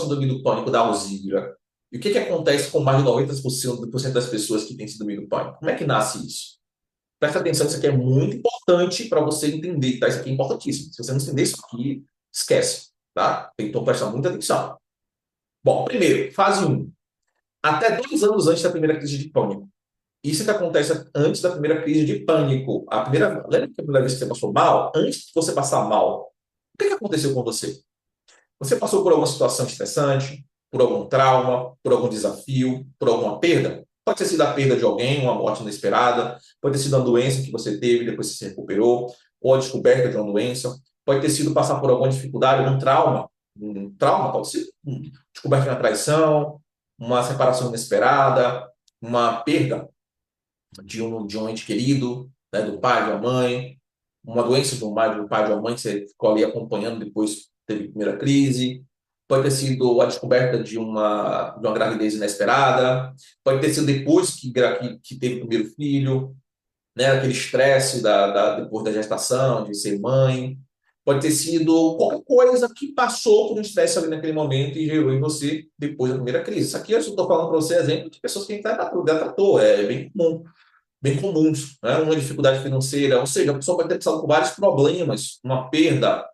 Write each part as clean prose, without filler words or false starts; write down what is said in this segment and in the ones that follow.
síndrome do pânico da Alzira? E o que acontece com mais de 90% das pessoas que têm síndrome do pânico? Como é que nasce isso? Presta atenção, isso aqui é muito importante para você entender, tá? Isso aqui é importantíssimo. Se você não entender isso aqui, esquece, tá? Então presta muita atenção. Bom, primeiro, fase um. Até 2 anos antes da primeira crise de pânico. Isso que acontece antes da primeira crise de pânico. Lembra que a primeira vez que você passou mal? Antes de você passar mal, o que aconteceu com você? Você passou por alguma situação estressante, por algum trauma, por algum desafio, por alguma perda? Pode ter sido a perda de alguém, uma morte inesperada, pode ter sido uma doença que você teve, depois você se recuperou, ou a descoberta de uma doença, pode ter sido passar por alguma dificuldade, um trauma pode ser descoberta de uma traição, uma separação inesperada, uma perda de um ente querido, né, do pai, de uma mãe, uma doença de um pai, de uma mãe que você ficou ali acompanhando depois teve a primeira crise, pode ter sido a descoberta de uma gravidez inesperada, pode ter sido depois que teve o primeiro filho, né, aquele estresse depois da gestação, de ser mãe, pode ter sido qualquer coisa que passou por um estresse ali naquele momento e gerou em você depois da primeira crise. Isso aqui eu estou falando para você exemplo de pessoas que a gente já tratou, é bem comuns, né? Uma dificuldade financeira, ou seja, a pessoa pode ter passado por vários problemas, uma perda,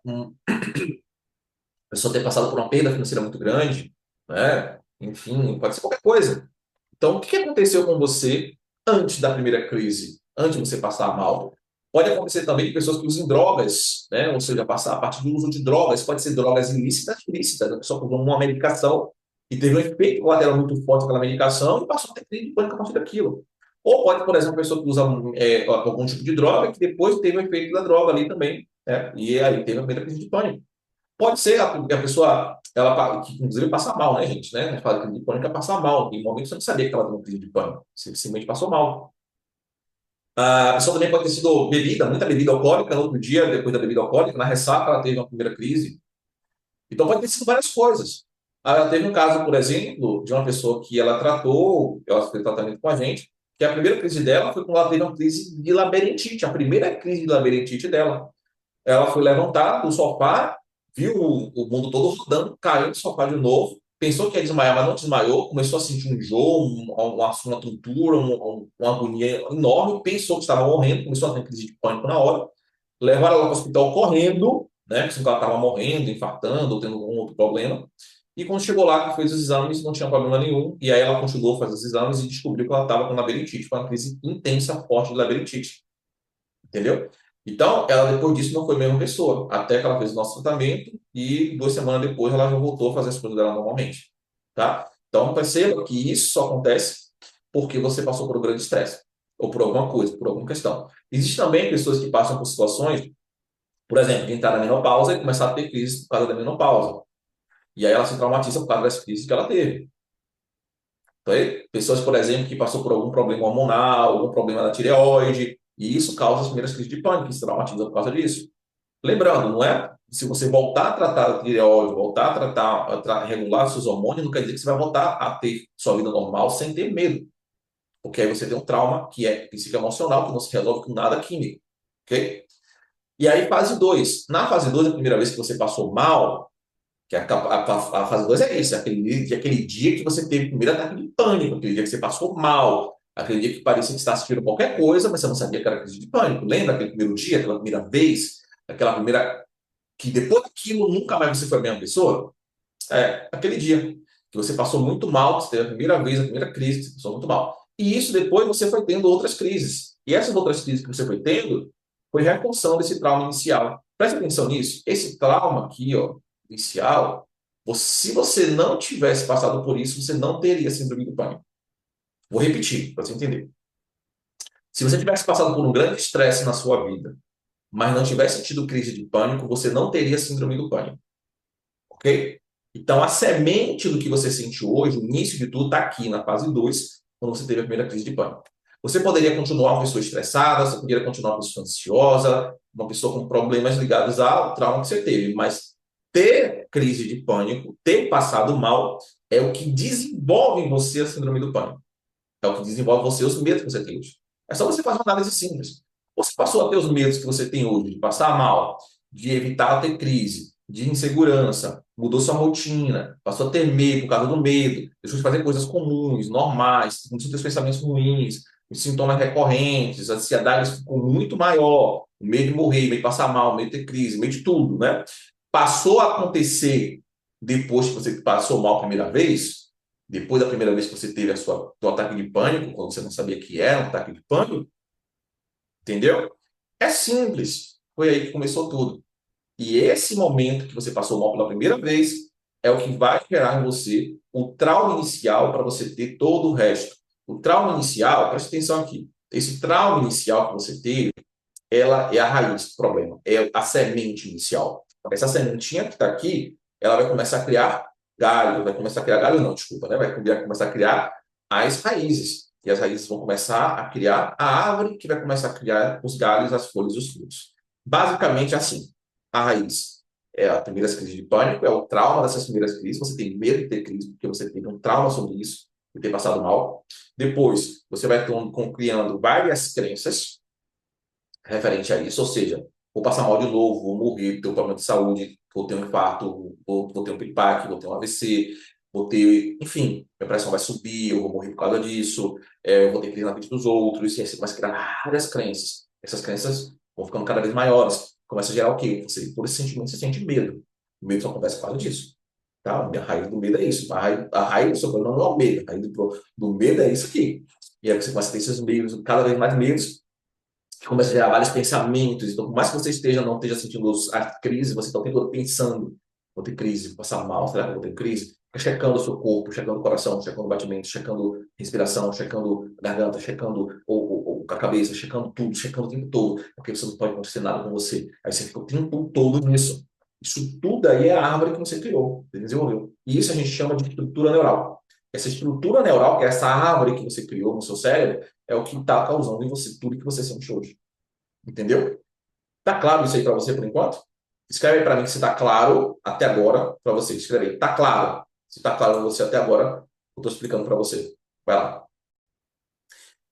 a pessoa ter passado por uma perda financeira muito grande, né? Enfim, pode ser qualquer coisa. Então, o que aconteceu com você antes da primeira crise, antes de você passar mal? Pode acontecer também de pessoas que usam drogas, né? Ou seja, passar a partir do uso de drogas, pode ser drogas ilícitas, a pessoa usou uma medicação e teve um efeito colateral muito forte pela medicação e passou a ter crise de pânico a partir daquilo. Ou pode, por exemplo, uma pessoa que usa algum tipo de droga que depois teve o efeito da droga ali também, né? E aí teve a primeira crise de pânico. Pode ser a pessoa, que inclusive passa mal, né, gente? Né? A gente fala que crise de pânico é passar mal. Em momentos você não sabia que ela estava com crise de pânico. Você simplesmente passou mal. A pessoa também pode ter sido muita bebida alcoólica, no outro dia, depois da bebida alcoólica, na ressaca, ela teve uma primeira crise. Então pode ter sido várias coisas. Ela teve um caso, por exemplo, de uma pessoa que ela fez tratamento com a gente, que a primeira crise dela foi quando ela teve uma crise de labirintite, a primeira crise de labirintite dela. Ela foi levantar do sofá, viu o mundo todo rodando, caiu do sofá de novo, pensou que ia desmaiar, mas não desmaiou, começou a sentir um enjoo, uma tontura, uma agonia enorme, pensou que estava morrendo, começou a ter crise de pânico na hora, levaram ela para o hospital correndo, né, pensando que ela estava morrendo, infartando, ou tendo algum outro problema, e quando chegou lá, que fez os exames, não tinha problema nenhum, e aí ela continuou a fazer os exames e descobriu que ela estava com labirintite, com uma crise intensa, forte de labirintite. Entendeu? Então, ela depois disso não foi a mesma pessoa, até que ela fez o nosso tratamento e 2 semanas depois ela já voltou a fazer as coisas dela normalmente, tá? Então, perceba que isso só acontece porque você passou por um grande estresse, ou por alguma coisa, por alguma questão. Existem também pessoas que passam por situações, por exemplo, quem está na menopausa e começar a ter crise por causa da menopausa. E aí ela se traumatiza por causa das crises que ela teve. Então, pessoas, por exemplo, que passou por algum problema hormonal, algum problema da tireoide, e isso causa as primeiras crises de pânico, que se traumatiza por causa disso. Lembrando, não é? Se você voltar a tratar a tireoide, voltar a regular seus hormônios, não quer dizer que você vai voltar a ter sua vida normal sem ter medo. Porque aí você tem um trauma que é psicoemocional, que não se resolve com nada químico. Ok? E aí, fase 2. Na fase 2, a primeira vez que você passou mal, que a fase 2 é isso, é aquele dia que você teve o primeiro ataque de pânico, aquele dia que você passou mal, aquele dia que parecia que você estava assistindo qualquer coisa, mas você não sabia que era crise de pânico. Lembra aquele primeiro dia, aquela primeira vez, aquela primeira. Que depois daquilo nunca mais você foi a mesma pessoa? É, aquele dia que você passou muito mal, que você teve a primeira vez, a primeira crise, que você passou muito mal. E isso depois você foi tendo outras crises. E essas outras crises que você foi tendo foi reação desse trauma inicial. Presta atenção nisso. Esse trauma aqui, ó, inicial, se você não tivesse passado por isso, você não teria síndrome do pânico. Vou repetir, para você entender. Se você tivesse passado por um grande estresse na sua vida, mas não tivesse tido crise de pânico, você não teria síndrome do pânico. Ok? Então, a semente do que você sente hoje, o início de tudo, está aqui na fase 2, quando você teve a primeira crise de pânico. Você poderia continuar uma pessoa estressada, você poderia continuar uma pessoa ansiosa, uma pessoa com problemas ligados ao trauma que você teve, mas ter crise de pânico, ter passado mal, é o que desenvolve em você a síndrome do pânico. É o que desenvolve você os medos que você tem hoje. É só você fazer uma análise simples. Você passou a ter os medos que você tem hoje, de passar mal, de evitar ter crise, de insegurança, mudou sua rotina, passou a temer por causa do medo, deixou de fazer coisas comuns, normais, começou a ter os pensamentos ruins, os sintomas recorrentes, a ansiedade ficou muito maior, o medo de morrer, o medo de passar mal, o medo de ter crise, o medo de tudo, né? Passou a acontecer depois que você passou mal a primeira vez, depois da primeira vez que você teve seu ataque de pânico, quando você não sabia que era um ataque de pânico, entendeu? É simples. Foi aí que começou tudo. E esse momento que você passou mal pela primeira vez é o que vai gerar em você o trauma inicial para você ter todo o resto. O trauma inicial, preste atenção aqui, esse trauma inicial que você teve, ela é a raiz do problema, é a semente inicial. Essa sementinha que está aqui, ela vai começar a criar galho, vai começar a criar galho não, desculpa, né? Vai começar a criar as raízes. E as raízes vão começar a criar a árvore que vai começar a criar os galhos, as folhas e os frutos. Basicamente assim, a raiz é a primeira crise de pânico, é o trauma dessas primeiras crises, você tem medo de ter crise porque você teve um trauma sobre isso, de ter passado mal. Depois, você vai criando várias crenças referente a isso, ou seja, vou passar mal de novo, vou morrer, ter um problema de saúde, vou ter um infarto, vou ter um piripaque, vou ter um AVC, vou ter, enfim, minha pressão vai subir, eu vou morrer por causa disso, eu vou ter crise na vida dos outros, e aí você começa a criar várias crenças. Essas crenças vão ficando cada vez maiores. Começa a gerar o quê? Você, por esse sentimento, você sente medo. O medo só acontece por causa disso. Tá? A raiz do medo é isso. A raiz do seu problema não é o medo. A raiz do medo é isso aqui. E aí você começa a ter esses medos, cada vez mais medos, que começa a gerar vários pensamentos. Então, por mais que você não esteja sentindo a crise, você está o tempo todo pensando, vou ter crise, vou passar mal, será que eu vou ter crise? Fica checando o seu corpo, checando o coração, checando o batimento, checando respiração, checando a garganta, checando a cabeça, checando tudo, checando o tempo todo, porque você não pode acontecer nada com você. Aí você fica o tempo todo nisso. Isso tudo aí é a árvore que você criou, você desenvolveu. E isso a gente chama de estrutura neural. Essa estrutura neural, que é essa árvore que você criou no seu cérebro, é o que está causando em você tudo que você sente hoje. Entendeu? Tá claro isso aí para você por enquanto? Escreve aí para mim se está claro até agora para você. Escreve aí, tá claro. Se está claro para você até agora, eu estou explicando para você. Vai lá.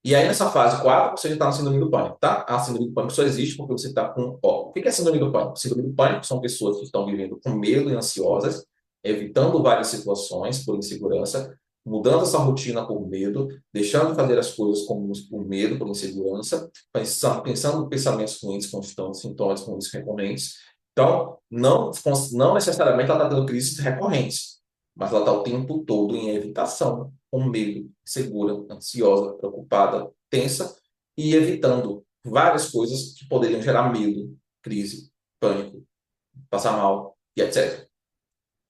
E aí, nessa fase 4 você já está na síndrome do pânico, tá? A síndrome do pânico só existe porque você está com. Ó, o que é síndrome do pânico? Síndrome do pânico são pessoas que estão vivendo com medo e ansiosas, evitando várias situações por insegurança, mudando essa rotina por medo, deixando de fazer as coisas comuns por medo, por insegurança, pensando em pensamentos ruins constantes, sintomas ruins recorrentes. Então, não necessariamente ela está tendo crises recorrentes, mas ela está o tempo todo em evitação, com medo, insegura, ansiosa, preocupada, tensa e evitando várias coisas que poderiam gerar medo, crise, pânico, passar mal e etc.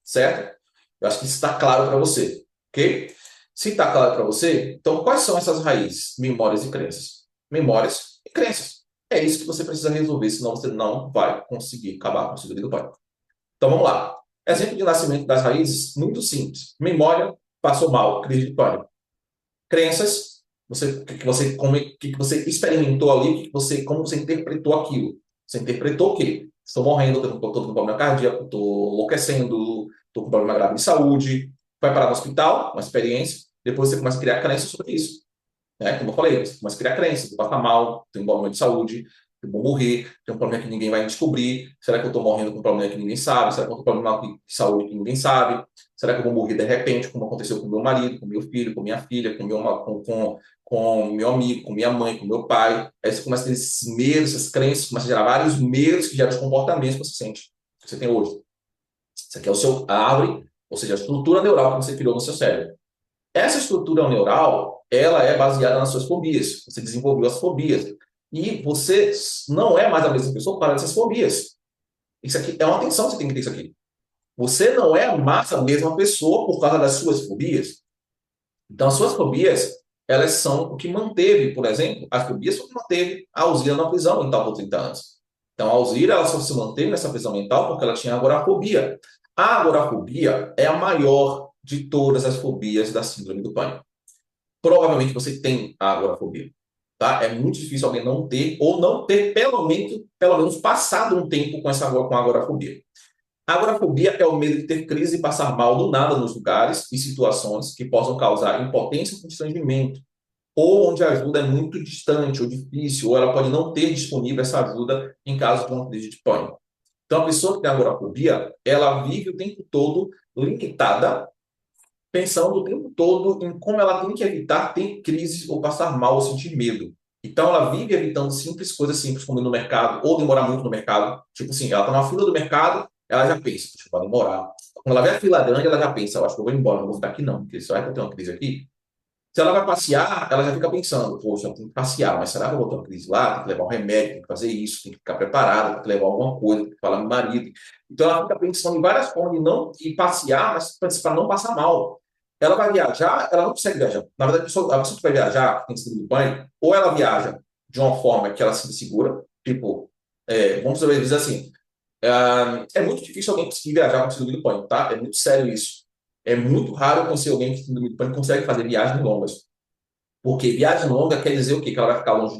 Certo? Eu acho que isso está claro para você, ok? Se está claro para você, então quais são essas raízes? Memórias e crenças. Memórias e crenças. É isso que você precisa resolver, senão você não vai conseguir acabar com o síndrome do pânico. Então vamos lá. Exemplo de nascimento das raízes, muito simples. Memória, passou mal, crise de pânico. Crenças, que você experimentou ali, como você interpretou aquilo. Você interpretou o quê? Estou morrendo, estou com problema cardíaco, estou enlouquecendo, estou com problema grave de saúde. Vai parar no hospital, uma experiência. Depois você começa a criar crenças sobre isso. Né? Como eu falei, você começa a criar crenças, vou passar mal, tenho um problema de saúde, eu vou morrer, tenho um problema que ninguém vai descobrir, será que eu estou morrendo com um problema que ninguém sabe, será que eu estou com um problema de saúde que ninguém sabe, será que eu vou morrer de repente, como aconteceu com meu marido, com meu filho, com minha filha, com meu amigo, com minha mãe, com meu pai. Aí você começa a ter esses medos, essas crenças, começa a gerar vários medos que geram os comportamentos que você sente, que você tem hoje. Isso aqui é o seu árvore, ou seja, a estrutura neural que você criou no seu cérebro. Essa estrutura neural, ela é baseada nas suas fobias. Você desenvolveu as fobias. E você não é mais a mesma pessoa para essas fobias. Isso aqui é uma atenção que você tem que ter isso aqui. Você não é mais a mesma pessoa por causa das suas fobias. Então, as suas fobias, elas são o que manteve, por exemplo, as fobias foi o que manteve a Alzira na prisão mental por 30 anos. Então, a Alzira, ela só se manteve nessa prisão mental porque ela tinha agorafobia. A agorafobia é a maior de todas as fobias da síndrome do pânico. Provavelmente você tem a agorafobia. Tá? É muito difícil alguém não ter, ou não ter pelo menos passado um tempo com a agorafobia. A agorafobia é o medo de ter crise e passar mal do nada nos lugares e situações que possam causar impotência ou constrangimento, ou onde a ajuda é muito distante ou difícil, ou ela pode não ter disponível essa ajuda em caso de uma crise de pânico. Então, a pessoa que tem agorafobia, ela vive o tempo todo limitada, pensando o tempo todo em como ela tem que evitar ter crise ou passar mal ou sentir medo. Então, ela vive evitando simples coisas simples, como ir no mercado ou demorar muito no mercado. Tipo assim, ela está na fila do mercado, ela já pensa, tipo, vai demorar. Quando ela vê a fila grande, ela já pensa, eu acho que eu vou embora, não vou ficar aqui não, porque se vai ter uma crise aqui. Se ela vai passear, ela já fica pensando, poxa, eu tenho que passear, mas será que eu vou ter uma crise lá? Tem que levar um remédio, tem que fazer isso, tem que ficar preparada, tem que levar alguma coisa, tem que falar com o marido. Então ela fica pensando em várias formas de não ir passear, mas para não passar mal. Ela vai viajar, ela não consegue viajar. Na verdade, a pessoa que vai viajar, que tem síndrome do pânico, ou ela viaja de uma forma que ela se segura, tipo, vamos dizer assim, é muito difícil alguém conseguir viajar com síndrome do pânico, tá? É muito sério isso. É muito raro conhecer alguém que tem síndrome do pânico consegue fazer viagens longas. Porque viagem longa quer dizer o quê? Que ela vai ficar longe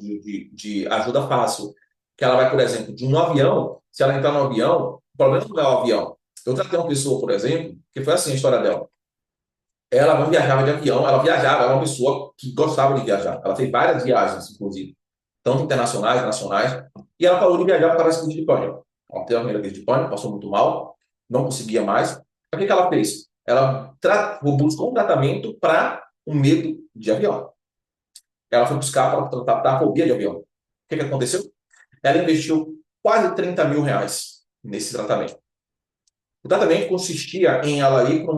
de ajuda fácil. Que ela vai, por exemplo, de um avião, se ela entrar no avião, o problema não é o avião. Eu tratei uma pessoa, por exemplo, que foi assim a história dela. Ela não viajava de avião, ela viajava, ela era uma pessoa que gostava de viajar. Ela fez várias viagens, inclusive, tanto internacionais, nacionais, e ela parou de viajar por causa da crise de pânico. Ela teve a primeira crise de pânico, passou muito mal, não conseguia mais. O que que ela fez? Ela buscou um tratamento para o medo de avião. Ela foi buscar para tratar da fobia de avião. O que que aconteceu? Ela investiu quase R$ 30.000 nesse tratamento. O tratamento consistia em ela ir para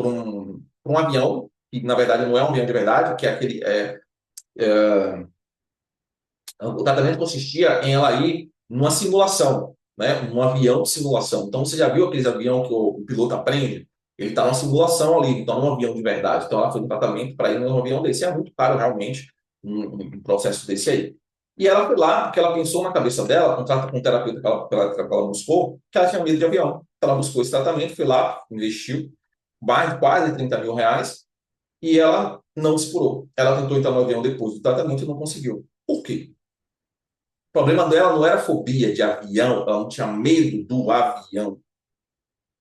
um avião, que na verdade não é um avião de verdade, que é aquele. O tratamento consistia em ela ir numa simulação, né? Um avião de simulação. Então você já viu aqueles aviões que o piloto aprende? Ele está numa simulação ali, então não é um avião de verdade. Então ela foi no tratamento para ir num avião desse. É muito caro realmente um processo desse aí. E ela foi lá porque ela pensou na cabeça dela, com o terapeuta que ela buscou, que ela tinha medo de avião. Então, ela buscou esse tratamento, foi lá, investiu mais de quase R$ 30.000 e ela não se curou. Ela tentou entrar no avião depois do tratamento e não conseguiu. Por quê? O problema dela não era fobia de avião, ela não tinha medo do avião,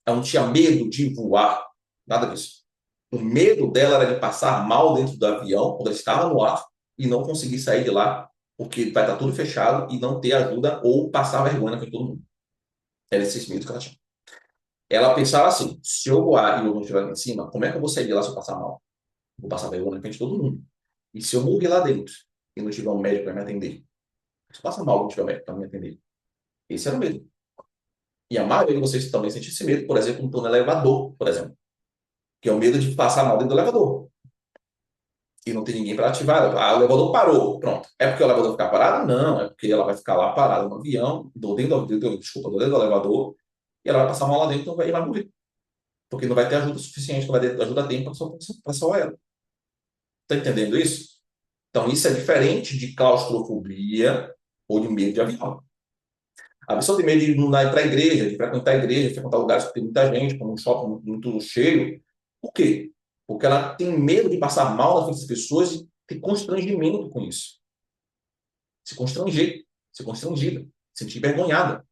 ela não tinha medo de voar, nada disso. O medo dela era de passar mal dentro do avião, quando ela estava no ar, e não conseguir sair de lá, porque vai estar tudo fechado e não ter ajuda ou passar vergonha na frente de todo mundo. Era esses medos que ela tinha. Ela pensava assim: se eu voar e eu não estiver lá em cima, como é que eu vou sair de lá se eu passar mal? Vou passar vergonha na frente de todo mundo. E se eu morrer lá dentro e não tiver um médico para me atender? Se eu passar mal e não tiver um médico para me atender? Esse era o medo. E a maioria de vocês também sente esse medo, por exemplo, no elevador, por exemplo, que é o medo de passar mal dentro do elevador e não tem ninguém para ativar. Ah, o elevador parou, pronto. É porque o elevador ficar parado? Não, é porque ela vai ficar lá parada no avião, desculpa, dentro do elevador, e ela vai passar mal lá dentro e vai morrer. Porque não vai ter ajuda suficiente, não vai ter ajuda a tempo para salvar ela. Está entendendo isso? Então, isso é diferente de claustrofobia ou de medo de avião. A pessoa tem medo de não ir para a igreja, de frequentar a igreja, de frequentar lugares que tem muita gente, como um shopping muito cheio. Por quê? Porque ela tem medo de passar mal na frente das pessoas e ter constrangimento com isso. Se constranger, ser constrangida, se sentir envergonhada.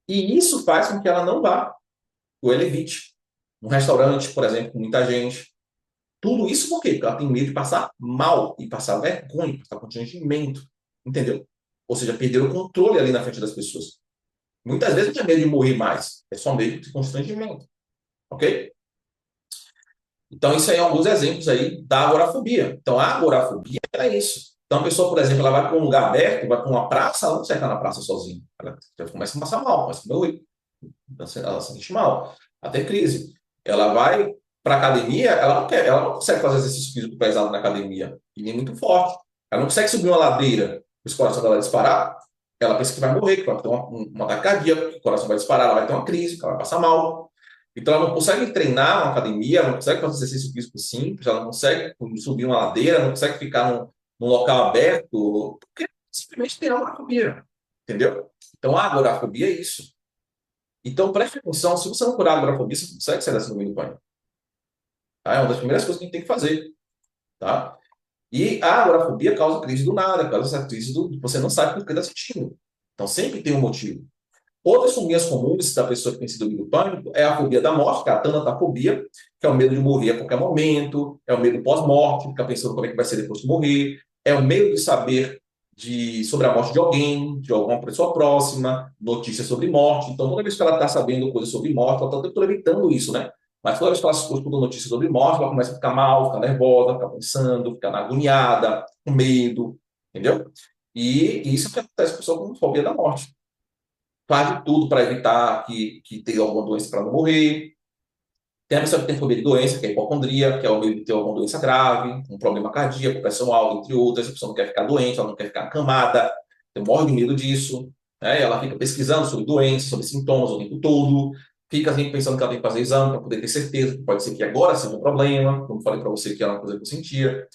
E isso faz com que ela não vá, ou ela evite. Um restaurante, por exemplo, com muita gente. Tudo isso por quê? Porque ela tem medo de passar mal e passar vergonha, passar constrangimento. Entendeu? Ou seja, perder o controle ali na frente das pessoas. Muitas vezes não é medo de morrer mais, é só medo de constrangimento, ok? Então, isso aí é alguns exemplos aí da agorafobia. Então, a agorafobia é isso. Então, a pessoa, por exemplo, ela vai para um lugar aberto, vai para uma praça, ela não consegue estar na praça sozinha. Ela já começa a passar mal, começa a doer, ela se sente mal, até crise. Ela vai para a academia, ela não consegue fazer exercício físico pesado na academia, e nem muito forte. Ela não consegue subir uma ladeira, o coração dela disparar, ela pensa que vai morrer, que vai ter uma ataque cardíaco, o coração vai disparar, ela vai ter uma crise, ela vai passar mal. Então, ela não consegue treinar uma academia, ela não consegue fazer exercício físico simples, ela não consegue subir uma ladeira, não consegue ficar num local aberto, porque simplesmente tem agorafobia, entendeu? Então, a agorafobia é isso. Então, preste atenção, se você não curar a agorafobia, você não consegue sair da síndrome do pânico. Tá? É uma das primeiras coisas que a gente tem que fazer. Tá? E a agorafobia causa crise do nada, causa essa crise do você não sabe por que está sentindo. Então, sempre tem um motivo. Outras fobias comuns da pessoa que tem síndrome do pânico é a fobia da morte, que é a tanatofobia, que é o medo de morrer a qualquer momento, é o medo pós-morte, ficar pensando como é que vai ser depois de morrer, é o medo de saber sobre a morte de alguém, de alguma pessoa próxima, notícias sobre morte. Então, toda vez que ela está sabendo coisas sobre morte, ela está o tempo todo evitando isso, né? Mas toda vez que ela escuta notícias sobre morte, ela começa a ficar mal, ficar nervosa, ficar pensando, ficar agoniada, com medo, entendeu? E isso é o que acontece com a pessoa com fobia da morte. Faz de tudo para evitar que tenha alguma doença para não morrer. Tem a pessoa que tem fobia de doença, que é a hipocondria, que é o medo de ter alguma doença grave, um problema cardíaco, pressão alta, entre outras. A pessoa não quer ficar doente, ela não quer ficar acamada, tem morre de medo disso. Né? Ela fica pesquisando sobre doenças, sobre sintomas o tempo todo, fica sempre pensando que ela tem que fazer exame para poder ter certeza, que pode ser que agora seja um problema, como falei para você que era uma coisa que eu sentia.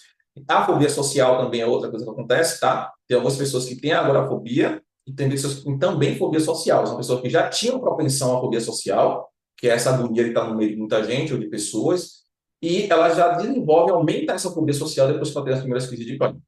A fobia social também é outra coisa que acontece, tá? Tem algumas pessoas que têm agorafobia e tem pessoas que têm também fobia social. São pessoas que já tinham propensão à fobia social, que é essa agonia de estar no meio de muita gente ou de pessoas, e ela já desenvolve, aumenta essa fobia social depois que ela tem as primeiras crises de pânico.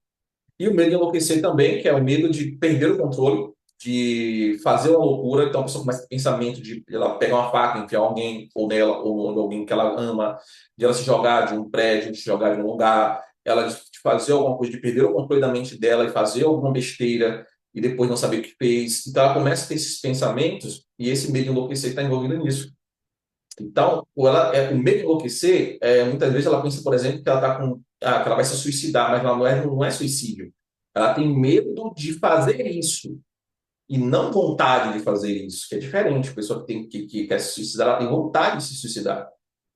E o medo de enlouquecer também, que é o medo de perder o controle, de fazer uma loucura. Então a pessoa começa a ter pensamento de ela pegar uma faca, enfiar alguém, ou nela, ou em alguém que ela ama, de ela se jogar de um prédio, de se jogar de um lugar, ela de fazer alguma coisa, de perder o controle da mente dela e fazer alguma besteira e depois não saber o que fez. Então ela começa a ter esses pensamentos e esse medo de enlouquecer está envolvido nisso. Então, o medo de enlouquecer, muitas vezes ela pensa, por exemplo, que ela tá que ela vai se suicidar, mas ela não é suicídio. Ela tem medo de fazer isso e não vontade de fazer isso, que é diferente. A pessoa que quer se suicidar, ela tem vontade de se suicidar.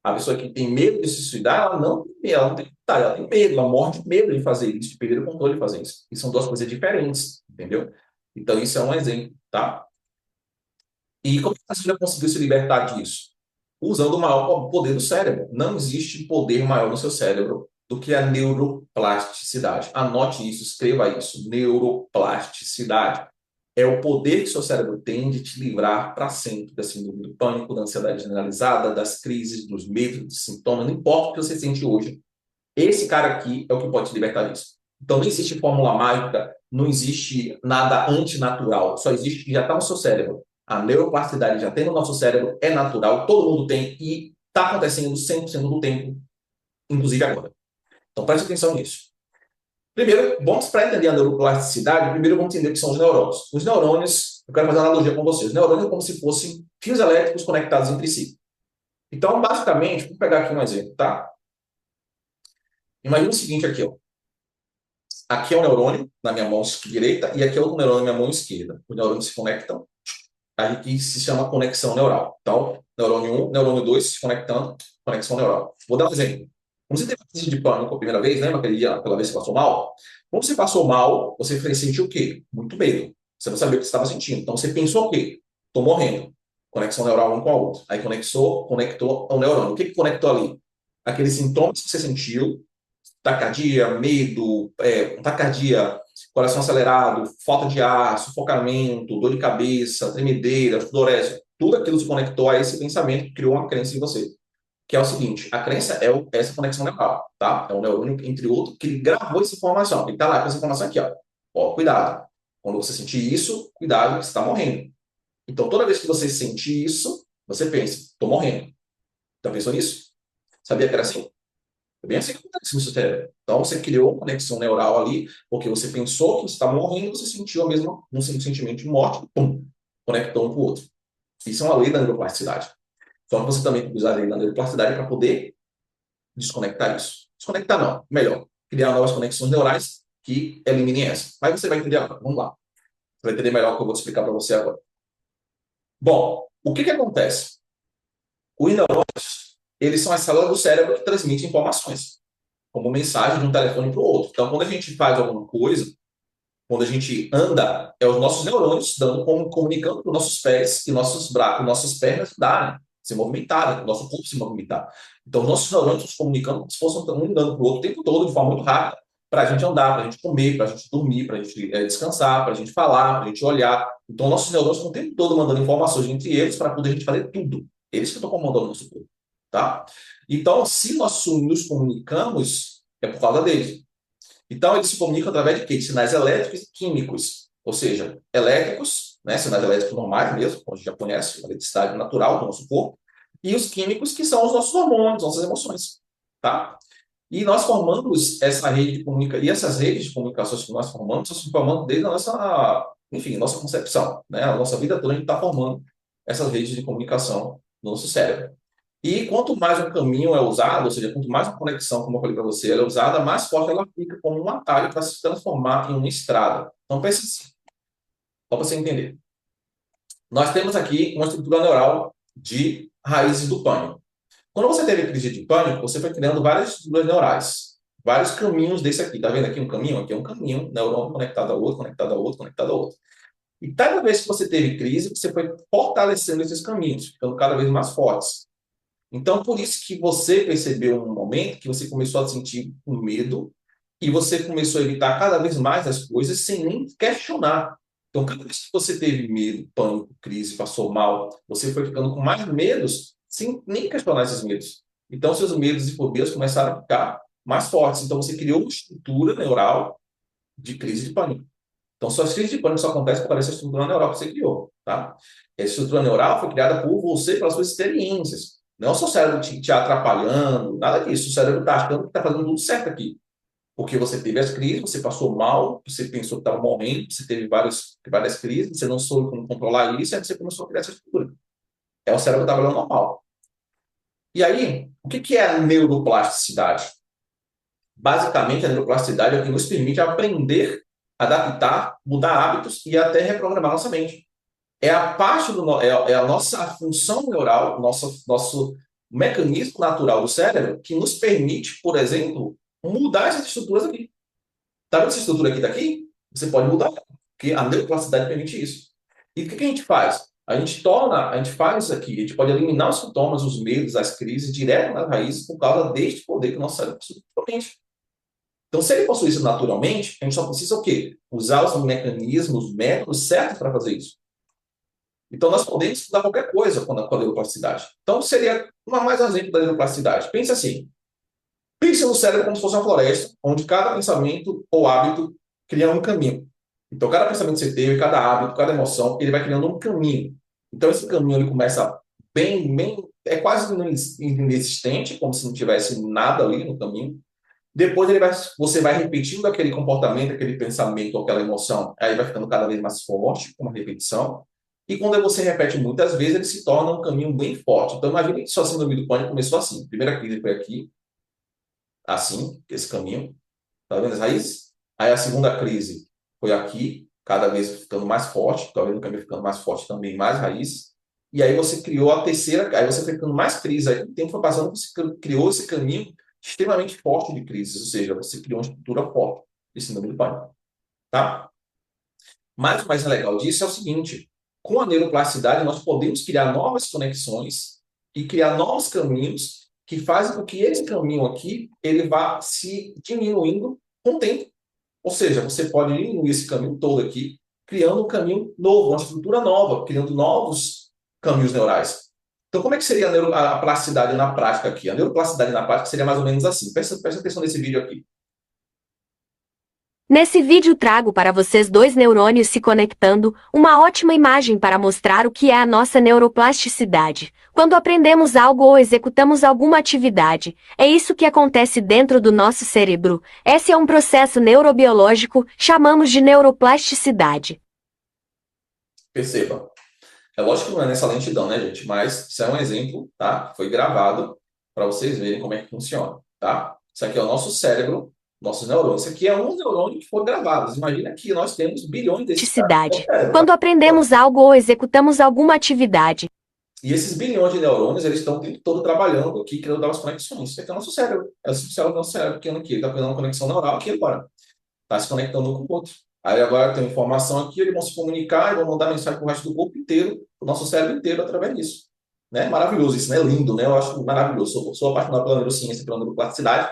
A pessoa que tem medo de se suicidar, ela não tem vontade, ela tem medo, ela morre de medo de fazer isso, de perder o controle de fazer isso. E são duas coisas diferentes, entendeu? Então, isso é um exemplo, tá? E como a Cecília conseguiu se libertar disso? Usando o maior poder do cérebro. Não existe poder maior no seu cérebro do que a neuroplasticidade. Anote isso, escreva isso. Neuroplasticidade. É o poder que o seu cérebro tem de te livrar para sempre da síndrome do pânico, da ansiedade generalizada, das crises, dos medos, dos sintomas, não importa o que você sente hoje. Esse cara aqui é o que pode te libertar disso. Então não existe fórmula mágica, não existe nada antinatural, só existe o que já está no seu cérebro. A neuroplasticidade já tem no nosso cérebro, é natural, todo mundo tem e está acontecendo 100% do tempo, inclusive agora. Então preste atenção nisso. Primeiro, vamos para entender a neuroplasticidade, primeiro vamos entender o que são os neurônios. Os neurônios, eu quero fazer uma analogia com vocês. Os neurônios é como se fossem fios elétricos conectados entre si. Então, basicamente, vou pegar aqui um exemplo, tá? Imagina o seguinte aqui, ó. Aqui é um neurônio na minha mão direita e aqui é outro neurônio na minha mão esquerda. Os neurônios se conectam, aí que se chama conexão neural. Então, neurônio 1, neurônio 2 se conectando, conexão neural. Vou dar um exemplo. Quando você teve uma crise de pânico a primeira vez, lembra aquele dia, aquela vez que você passou mal? Quando você passou mal, você sentiu o quê? Muito medo. Você não sabia o que você estava sentindo. Então, você pensou o quê? Estou morrendo. Conexão neural um com a outra. Aí conectou ao neurônio. O que que conectou ali? Aqueles sintomas que você sentiu, taquicardia, medo, taquicardia, coração acelerado, falta de ar, sufocamento, dor de cabeça, tremedeira, sudorese, tudo aquilo se conectou a esse pensamento que criou uma crença em você. Que é o seguinte, a crença é essa conexão neural, tá? É um neurônio, entre outros, que ele gravou essa informação. Ele está lá com essa informação aqui, ó. Ó, cuidado. Quando você sentir isso, cuidado, você está morrendo. Então, toda vez que você sentir isso, você pensa, estou morrendo. Já pensou nisso? Sabia que era assim? É bem assim que acontece no seu cérebro. Então, você criou uma conexão neural ali, porque você pensou que você está morrendo, você sentiu a mesma, um sentimento de morte, pum, conectou um com o outro. Isso é uma lei da neuroplasticidade. Só que você também tem que usar a lei da neuroplasticidade para poder desconectar isso. Desconectar não, melhor, criar novas conexões neurais que eliminem essa. Mas você vai entender agora, vamos lá. Você vai entender melhor o que eu vou explicar para você agora. Bom, o que que acontece? Os neurônios, eles são as células do cérebro que transmitem informações como mensagem de um telefone para o outro. Então, quando a gente faz alguma coisa, quando a gente anda, é os nossos neurônios comunicando para os nossos pés e nossos braços, nossas pernas darem, se movimentarem, o nosso corpo se movimentar. Então, os nossos neurônios se comunicando como se fossem um andando para o outro o tempo todo, de forma muito rápida, para a gente andar, para a gente comer, para a gente dormir, para a gente descansar, para a gente falar, para a gente olhar. Então, nossos neurônios estão o tempo todo mandando informações entre eles para poder a gente fazer tudo. Eles que estão comandando o nosso corpo. Tá? Então, se nós nos comunicamos, é por causa deles. Então, eles se comunicam através de quê? De sinais elétricos e químicos. Ou seja, elétricos, né, sinais elétricos normais mesmo, como a gente já conhece, a eletricidade natural do nosso corpo, e os químicos, que são os nossos hormônios, nossas emoções. Tá? E nós formamos essa rede de comunicação, e essas redes de comunicações que nós formamos, estão se formando desde a nossa, enfim, nossa concepção, né? A nossa vida toda a gente está formando essas redes de comunicação no nosso cérebro. E quanto mais um caminho é usado, ou seja, quanto mais uma conexão, como eu falei para você, ela é usada, mais forte ela fica como um atalho para se transformar em uma estrada. Então, pense assim, só para você entender. Nós temos aqui uma estrutura neural de raízes do pânico. Quando você teve crise de pânico, você foi criando várias estruturas neurais, vários caminhos desse aqui. Tá vendo aqui um caminho? Aqui é um caminho, neurônio conectado a outro, conectado a outro, conectado a outro. E cada vez que você teve crise, você foi fortalecendo esses caminhos, ficando cada vez mais fortes. Então, por isso que você percebeu um momento que você começou a sentir um medo e você começou a evitar cada vez mais as coisas sem nem questionar. Então, cada vez que você teve medo, pânico, crise, passou mal, você foi ficando com mais medos sem nem questionar esses medos. Então, seus medos e fobias começaram a ficar mais fortes. Então, você criou uma estrutura neural de crise de pânico. Então, suas crises de pânico só acontecem por causa dessa estrutura neural que você criou, tá? Essa estrutura neural foi criada por você, pelas suas experiências. Não é o seu cérebro te atrapalhando, nada disso. O cérebro está achando que está fazendo tudo certo aqui. Porque você teve as crises, você passou mal, você pensou que estava morrendo, você teve várias crises, você não soube como controlar isso, aí você começou a criar essa estrutura. É o cérebro trabalhando normal. E aí, o que é a neuroplasticidade? Basicamente, a neuroplasticidade é o que nos permite aprender, adaptar, mudar hábitos e até reprogramar nossa mente. É a parte é a nossa função neural, nosso mecanismo natural do cérebro que nos permite, por exemplo, mudar essas estruturas aqui. Tá vendo essa estrutura aqui daqui? Você pode mudar, porque a neuroplasticidade permite isso. E o que a gente faz? A gente faz isso aqui, a gente pode eliminar os sintomas, os medos, as crises direto nas raízes por causa deste poder que o nosso cérebro possui naturalmente. Então, se ele possui isso naturalmente, a gente só precisa o quê? Usar os mecanismos, os métodos certos para fazer isso. Então, nós podemos estudar qualquer coisa com a neuroplasticidade. Então, seria mais um exemplo da neuroplasticidade. Pense assim, pense no cérebro como se fosse uma floresta, onde cada pensamento ou hábito cria um caminho. Então, cada pensamento que você teve, cada hábito, cada emoção, ele vai criando um caminho. Então, esse caminho ele começa é quase inexistente, como se não tivesse nada ali no caminho. Depois você vai repetindo aquele comportamento, aquele pensamento, aquela emoção, aí vai ficando cada vez mais forte, com uma repetição. E quando você repete muitas vezes, ele se torna um caminho bem forte. Então, imagine que sua síndrome do pânico começou assim. A primeira crise foi aqui, assim, esse caminho. Tá vendo as raízes? Aí a segunda crise foi aqui, cada vez ficando mais forte. Tá vendo o caminho ficando mais forte também, mais raízes. E aí você criou a terceira, aí você foi ficando mais crise. Aí o tempo foi passando, você criou esse caminho extremamente forte de crises. Ou seja, você criou uma estrutura forte de síndrome do pânico. Tá? Mas o mais legal disso é o seguinte: com a neuroplasticidade, nós podemos criar novas conexões e criar novos caminhos que fazem com que esse caminho aqui ele vá se diminuindo com o tempo. Ou seja, você pode diminuir esse caminho todo aqui, criando um caminho novo, uma estrutura nova, criando novos caminhos neurais. Então, como é que seria a plasticidade na prática aqui? A neuroplasticidade na prática seria mais ou menos assim. Presta atenção nesse vídeo aqui. Nesse vídeo trago para vocês dois neurônios se conectando, uma ótima imagem para mostrar o que é a nossa neuroplasticidade. Quando aprendemos algo ou executamos alguma atividade, é isso que acontece dentro do nosso cérebro. Esse é um processo neurobiológico, chamamos de neuroplasticidade. Perceba. É lógico que não é nessa lentidão, né, gente? Mas isso é um exemplo, tá? Foi gravado para vocês verem como é que funciona, tá? Isso aqui é o nosso cérebro, nossos neurônios. Isso aqui é um neurônio que foi gravado. Imagina que nós temos bilhões desses caras no Plasticidade. cérebro, Quando aprendemos algo ou executamos alguma atividade, e esses bilhões de neurônios, eles estão o tempo todo trabalhando aqui, criando novas conexões. Isso aqui é o nosso cérebro. É o cérebro do nosso cérebro que anda aqui. Ele está fazendo uma conexão neural aqui agora. Está se conectando um com o outro. Aí agora tem informação aqui, eles vão se comunicar e vão mandar mensagem para o resto do corpo inteiro, o nosso cérebro inteiro, através disso. Né? Maravilhoso isso, né? Lindo, né? Eu acho maravilhoso. Sou apaixonado pela neurociência, pela neuroplasticidade,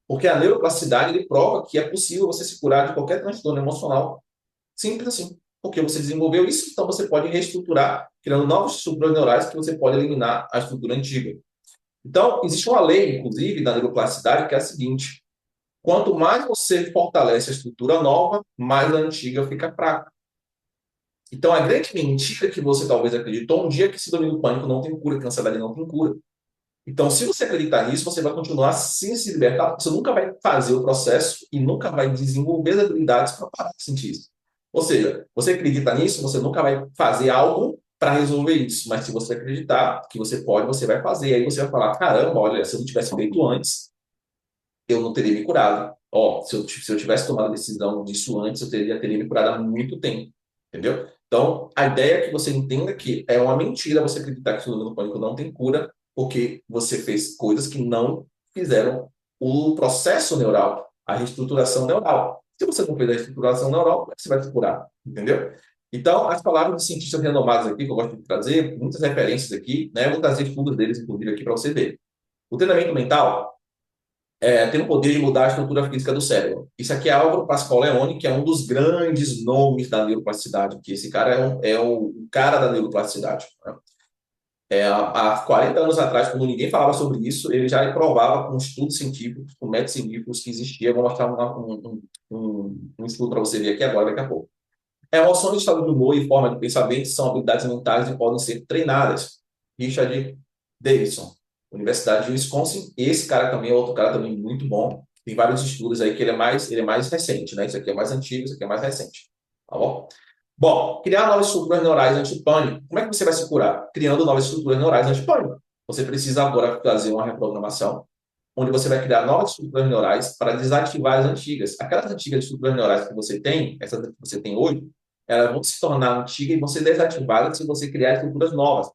porque a neuroplasticidade ele prova que é possível você se curar de qualquer transtorno emocional. Simples assim. Porque você desenvolveu isso, então você pode reestruturar, criando novas estruturas neurais que você pode eliminar a estrutura antiga. Então, existe uma lei, inclusive, da neuroplasticidade, que é a seguinte: quanto mais você fortalece a estrutura nova, mais a antiga fica fraca. Então, a grande mentira que você talvez acreditou um dia que síndrome do pânico não tem cura, que a ansiedade não tem cura. Então, se você acreditar nisso, você vai continuar sem se libertar, porque você nunca vai fazer o processo e nunca vai desenvolver as habilidades para parar de sentir isso. Ou seja, você acredita nisso, você nunca vai fazer algo para resolver isso. Mas se você acreditar que você pode, você vai fazer. Aí você vai falar: caramba, olha, se eu não tivesse feito antes, eu não teria me curado. Ó, se eu tivesse tomado a decisão disso antes, eu teria me curado há muito tempo. Entendeu? Então, a ideia é que você entenda que é uma mentira você acreditar que o síndrome do pânico não tem cura, porque você fez coisas que não fizeram o processo neural, a reestruturação neural. Se você não fez a reestruturação neural, como é que você vai se curar? Entendeu? Então, as palavras de cientistas renomados aqui, que eu gosto de trazer, muitas referências aqui, né? Eu vou trazer estudos deles, inclusive, aqui para você ver. O treinamento mental tem o poder de mudar a estrutura física do cérebro. Isso aqui é Álvaro Pascoal Leone, que é um dos grandes nomes da neuroplasticidade, que esse cara é o cara da neuroplasticidade. Né? Há 40 anos atrás, quando ninguém falava sobre isso, ele já provava com estudos científicos, com métodos científicos que existia. Eu vou mostrar um estudo para você ver aqui agora, daqui a pouco. Emoções, estado de humor e forma de pensamento são habilidades mentais e podem ser treinadas. Richard Davidson, Universidade de Wisconsin. Esse cara também é outro cara também muito bom. Tem vários estudos aí que ele é mais recente, né? Isso aqui é mais antigo, isso aqui é mais recente. Tá bom? Bom, criar novas estruturas neurais anti-pânico. Como é que você vai se curar? Criando novas estruturas neurais anti-pânico. Você precisa agora fazer uma reprogramação, onde você vai criar novas estruturas neurais para desativar as antigas. Aquelas antigas estruturas neurais que você tem, essas que você tem hoje, elas vão se tornar antigas e vão ser desativadas se você criar estruturas novas.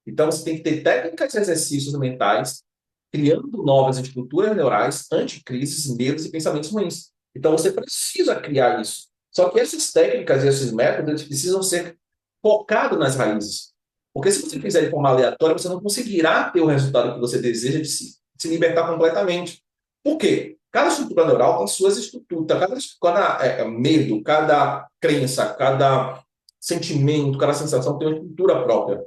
Então, você tem que ter técnicas e exercícios mentais, criando novas estruturas neurais, anticrises, medos e pensamentos ruins. Então, você precisa criar isso. Só que essas técnicas e esses métodos eles precisam ser focados nas raízes. Porque se você fizer de forma aleatória, você não conseguirá ter o resultado que você deseja de se libertar completamente. Por quê? Cada estrutura neural tem suas estruturas. Cada medo, cada crença, cada sentimento, cada sensação tem uma estrutura própria.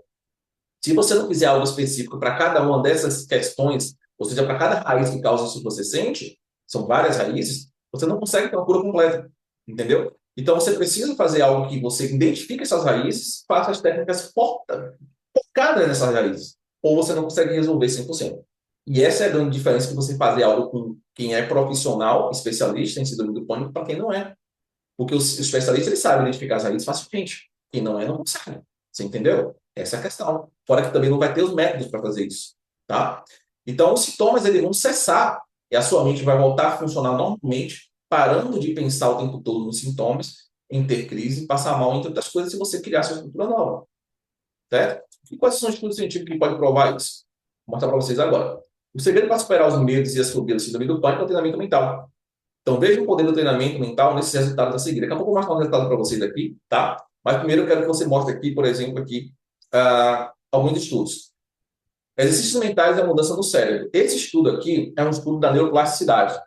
Se você não fizer algo específico para cada uma dessas questões, ou seja, para cada raiz que causa isso que você sente, são várias raízes, você não consegue ter uma cura completa, entendeu? Então você precisa fazer algo que você identifique essas raízes, faça as técnicas focadas nessas raízes, ou você não consegue resolver 100%. E essa é a grande diferença que você fazer algo com quem é profissional, especialista em síndrome do pânico, para quem não é. Porque os especialistas eles sabem identificar as raízes facilmente. Quem não é, não consegue. Você entendeu? Essa é a questão. Fora que também não vai ter os métodos para fazer isso. Tá? Então, os sintomas eles vão cessar e a sua mente vai voltar a funcionar normalmente, parando de pensar o tempo todo nos sintomas, em ter crise, passar mal, entre outras coisas, se você criar sua estrutura nova. Certo? E quais são os estudos científicos que podem provar isso? Vou mostrar para vocês agora. O segredo para superar os medos e as fobias do síndrome do pânico é o treinamento mental. Então, veja o poder do treinamento mental nesses resultados a seguir. Daqui a pouco eu vou mostrar um resultado para vocês aqui, tá? Mas primeiro eu quero que você mostre aqui, por exemplo, aqui, alguns estudos. Exercícios mentais e a mudança no cérebro. Esse estudo aqui é um estudo da neuroplasticidade.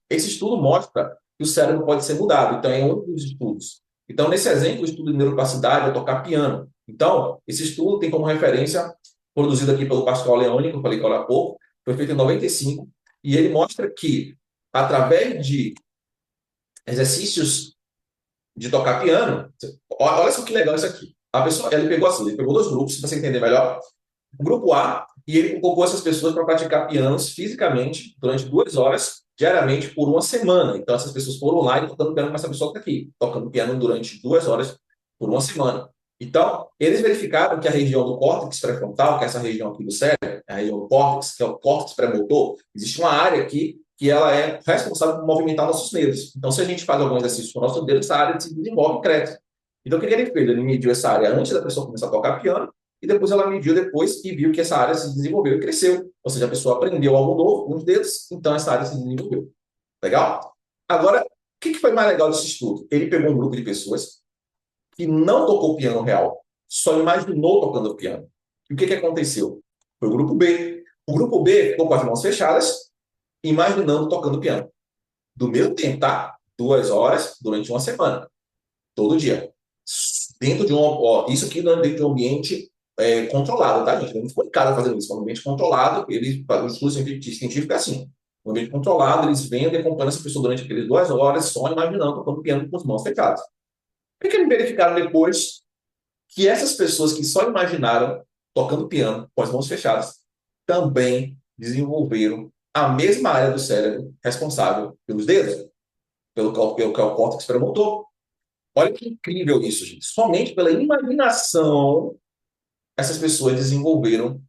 Esse estudo mostra que o cérebro pode ser mudado. Então, é um dos estudos. Então, nesse exemplo, o estudo de neuroplasticidade é tocar piano. Então, esse estudo tem como referência, produzido aqui pelo Pascoal Leone, que eu falei agora há pouco, foi feito em 95, e ele mostra que, através de exercícios de tocar piano, olha só que legal isso aqui. A pessoa, ele pegou dois grupos, para você entender melhor. O grupo A, e ele colocou essas pessoas para praticar pianos fisicamente durante 2 horas, diariamente, por uma semana. Então, essas pessoas foram lá e tocando piano com essa pessoa que está aqui, tocando piano durante 2 horas por uma semana. Então, eles verificaram que a região do córtex pré-frontal, que é essa região aqui do cérebro, a região do córtex, que é o córtex pré-motor, existe uma área aqui que ela é responsável por movimentar nossos dedos. Então, se a gente faz algum exercício com o nosso dedo, essa área se desenvolve e cresce. Então, o que ele fez? Ele mediu essa área antes da pessoa começar a tocar piano, e depois ela mediu depois e viu que essa área se desenvolveu e cresceu. Ou seja, a pessoa aprendeu algo novo com os dedos, então essa área se desenvolveu. Legal? Agora, o que foi mais legal desse estudo? Ele pegou um grupo de pessoas que não tocou piano real, só imaginou tocando piano. E o que aconteceu? Foi o grupo B. O grupo B ficou com as mãos fechadas, imaginando tocando piano. Do mesmo tempo, tá? 2 horas durante uma semana. Todo dia. Dentro de isso aqui não é dentro de um ambiente controlado, tá, gente? Não foi cara fazendo isso, foi um ambiente controlado. O estudo científico é assim. Um ambiente controlado, eles vêm e acompanham essa pessoa durante aquelas 2 horas, só imaginando tocando piano com as mãos fechadas. O que eles verificaram depois? Que essas pessoas que só imaginaram tocando piano com as mãos fechadas, também desenvolveram a mesma área do cérebro responsável pelos dedos, pelo que é o córtex premotor. Olha que incrível isso, gente. Somente pela imaginação, essas pessoas desenvolveram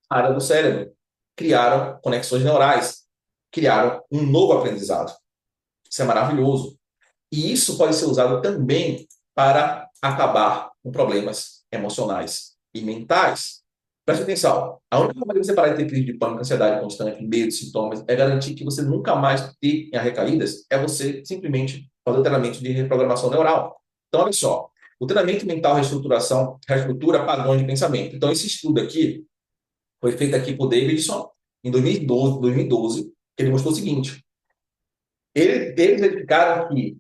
a área do cérebro, criaram conexões neurais, criaram um novo aprendizado. Isso é maravilhoso. E isso pode ser usado também para acabar com problemas emocionais e mentais. Preste atenção. A única maneira de você parar de ter crise de pânico, ansiedade constante, medo, sintomas, é garantir que você nunca mais tenha recaídas, é você simplesmente fazer o treinamento de reprogramação neural. Então, olha só. O treinamento mental reestrutura padrões de pensamento. Então, esse estudo aqui foi feito aqui por Davidson em 2012, que ele mostrou o seguinte. Eles verificaram que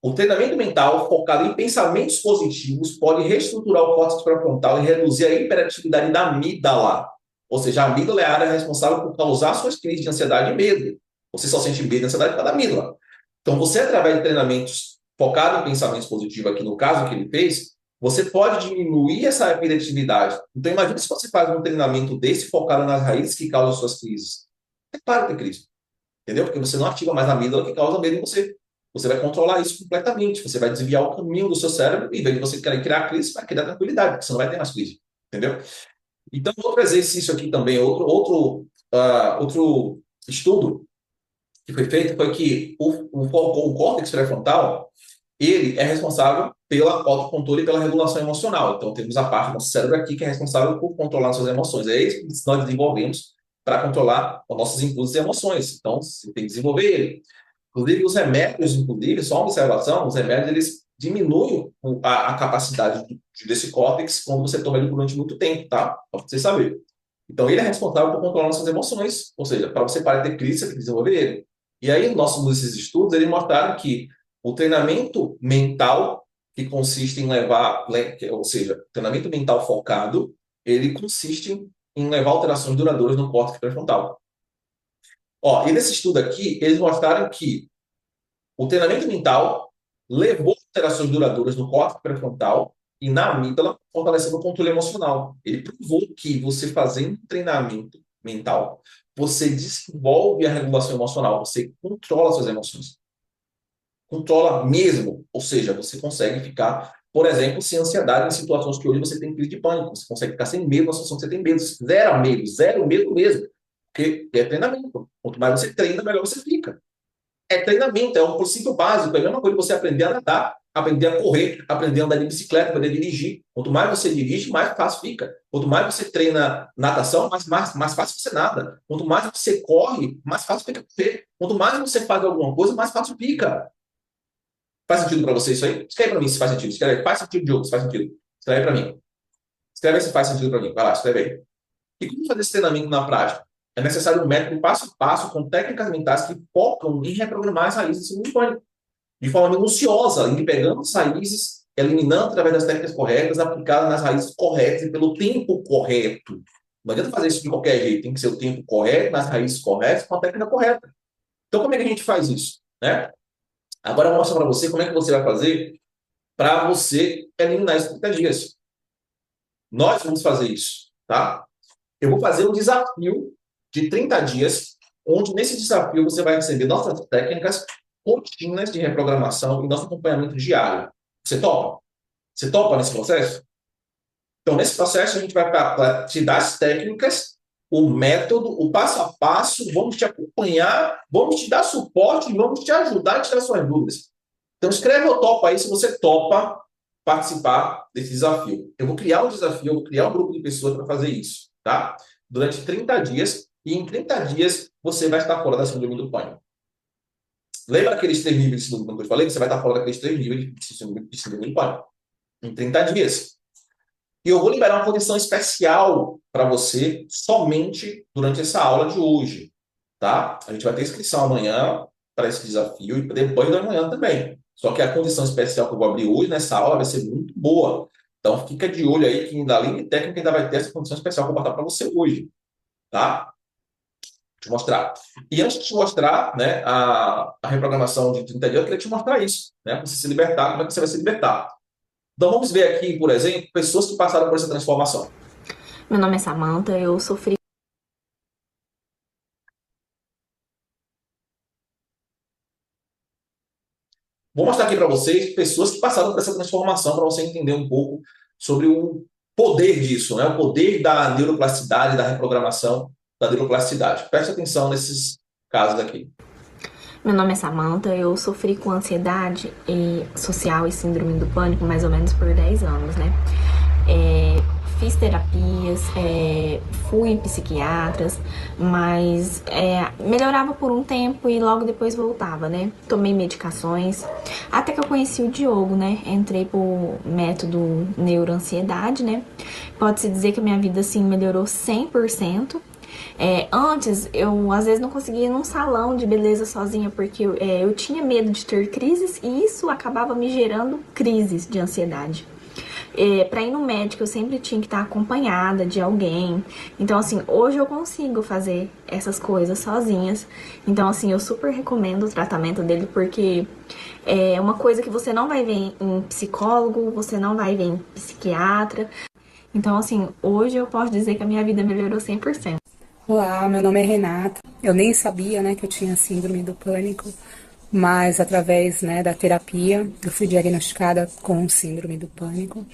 o treinamento mental focado em pensamentos positivos pode reestruturar o córtex pré-frontal e reduzir a hiperatividade da amígdala. Ou seja, a amígdala é a área responsável por causar suas crises de ansiedade e medo. Você só sente medo e ansiedade por causa da amígdala. Então, você, através de treinamentos focados em pensamentos positivos, aqui no caso que ele fez, você pode diminuir essa hiperatividade. Então, imagine se você faz um treinamento desse focado nas raízes que causam suas crises. Você para de ter crise. Entendeu? Porque você não ativa mais a amígdala que causa medo em você. Você vai controlar isso completamente. Você vai desviar o caminho do seu cérebro e, em vez de você querer criar crise, vai criar tranquilidade, porque você não vai ter mais crise. Entendeu? Então, outro exercício aqui também, outro estudo que foi feito foi que o córtex pré-frontal, ele é responsável pelo autocontrole e pela regulação emocional. Então, temos a parte do nosso cérebro aqui que é responsável por controlar nossas emoções. É isso que nós desenvolvemos para controlar os nossos impulsos e emoções. Então, você tem que desenvolver ele. Inclusive, os remédios, inclusive, só uma observação, os remédios, eles diminuem a capacidade desse córtex quando você toma ele durante muito tempo, tá? Para você saber. Então, ele é responsável por controlar nossas emoções. Ou seja, para você parar de ter crise, você tem que desenvolver ele. E aí, nesses estudos, eles mostraram que o treinamento mental, que consiste em levar, ou seja, treinamento mental focado, ele consiste em levar alterações duradouras no córtex pré-frontal. Ó, e nesse estudo aqui, eles mostraram que o treinamento mental levou alterações duradouras no córtex pré-frontal e na amígdala, fortalecendo o controle emocional. Ele provou que você fazendo treinamento mental, você desenvolve a regulação emocional, você controla suas emoções. Controla mesmo, ou seja, você consegue ficar, por exemplo, sem ansiedade em situações que hoje você tem crise de pânico, você consegue ficar sem medo na situação que você tem medo, zero medo mesmo, porque é treinamento. Quanto mais você treina, melhor você fica. É treinamento, é um princípio básico, é a mesma coisa que você aprender a nadar, aprender a correr, aprender a andar de bicicleta, aprender a dirigir. Quanto mais você dirige, mais fácil fica. Quanto mais você treina natação, mais fácil você nada. Quanto mais você corre, mais fácil fica correr. Quanto mais você faz alguma coisa, mais fácil fica. Faz sentido para você isso aí? Escreve para mim se faz sentido. Escreve, faz sentido, Diogo, se faz sentido. Escreve para mim. Escreve se faz sentido para mim. Vai lá, escreve aí. E como fazer esse treinamento na prática? É necessário um método passo a passo com técnicas mentais que focam em reprogramar as raízes do segundo pânico, de forma minuciosa, em pegando as raízes, eliminando através das técnicas corretas, aplicadas nas raízes corretas e pelo tempo correto. Não adianta fazer isso de qualquer jeito, tem que ser o tempo correto, nas raízes corretas, com a técnica correta. Então, como é que a gente faz isso? Né? Agora, eu vou mostrar para você como é que você vai fazer para você eliminar esses 30 dias. Nós vamos fazer isso, tá? Eu vou fazer um desafio de 30 dias, onde nesse desafio você vai receber nossas técnicas contínuas de reprogramação e nosso acompanhamento diário. Você topa? Você topa nesse processo? Então, nesse processo, a gente vai te dar as técnicas, o método, o passo a passo, vamos te acompanhar, vamos te dar suporte e vamos te ajudar a tirar suas dúvidas. Então, escreve o topa aí se você topa participar desse desafio. Eu vou criar um desafio, eu vou criar um grupo de pessoas para fazer isso, tá? Durante 30 dias, e em 30 dias você vai estar fora da síndrome do pânico. Lembra aqueles 3 níveis de síndrome do pânico que eu falei? Você vai estar fora daqueles 3 níveis de síndrome do pânico. Em 30 dias. E eu vou liberar uma condição especial para você somente durante essa aula de hoje, tá? A gente vai ter inscrição amanhã para esse desafio e depois da manhã também. Só que a condição especial que eu vou abrir hoje nessa aula vai ser muito boa. Então, fica de olho aí que, além de técnica, ainda vai ter essa condição especial que eu vou botar para você hoje, tá? Te mostrar. E antes de te mostrar, né, a reprogramação de 30 dias, eu queria te mostrar isso, né? Para você se libertar, como é que você vai se libertar. Então, vamos ver aqui, por exemplo, pessoas que passaram por essa transformação. Meu nome é Samantha, eu sofri Vou mostrar aqui para vocês pessoas que passaram por essa transformação para você entender um pouco sobre o poder disso, né? O poder da neuroplasticidade, da reprogramação da neuroplasticidade. Preste atenção nesses casos aqui. Meu nome é Samantha, eu sofri com ansiedade social e síndrome do pânico mais ou menos por 10 anos, né? Fiz terapias, fui em psiquiatras, mas melhorava por um tempo e logo depois voltava, né? Tomei medicações, até que eu conheci o Diogo, né? Entrei pro método neuroansiedade, né? Pode-se dizer que a minha vida, assim, melhorou 100%. Antes, eu às vezes não conseguia ir num salão de beleza sozinha, porque eu tinha medo de ter crises e isso acabava me gerando crises de ansiedade. Para ir no médico, eu sempre tinha que estar acompanhada de alguém. Então, assim, hoje eu consigo fazer essas coisas sozinhas. Então, assim, eu super recomendo o tratamento dele, porque é uma coisa que você não vai ver em psicólogo, você não vai ver em psiquiatra. Então, assim, hoje eu posso dizer que a minha vida melhorou 100%. Olá, meu nome é Renata. Eu nem sabia, né, que eu tinha síndrome do pânico, mas através, né, da terapia eu fui diagnosticada com síndrome do pânico.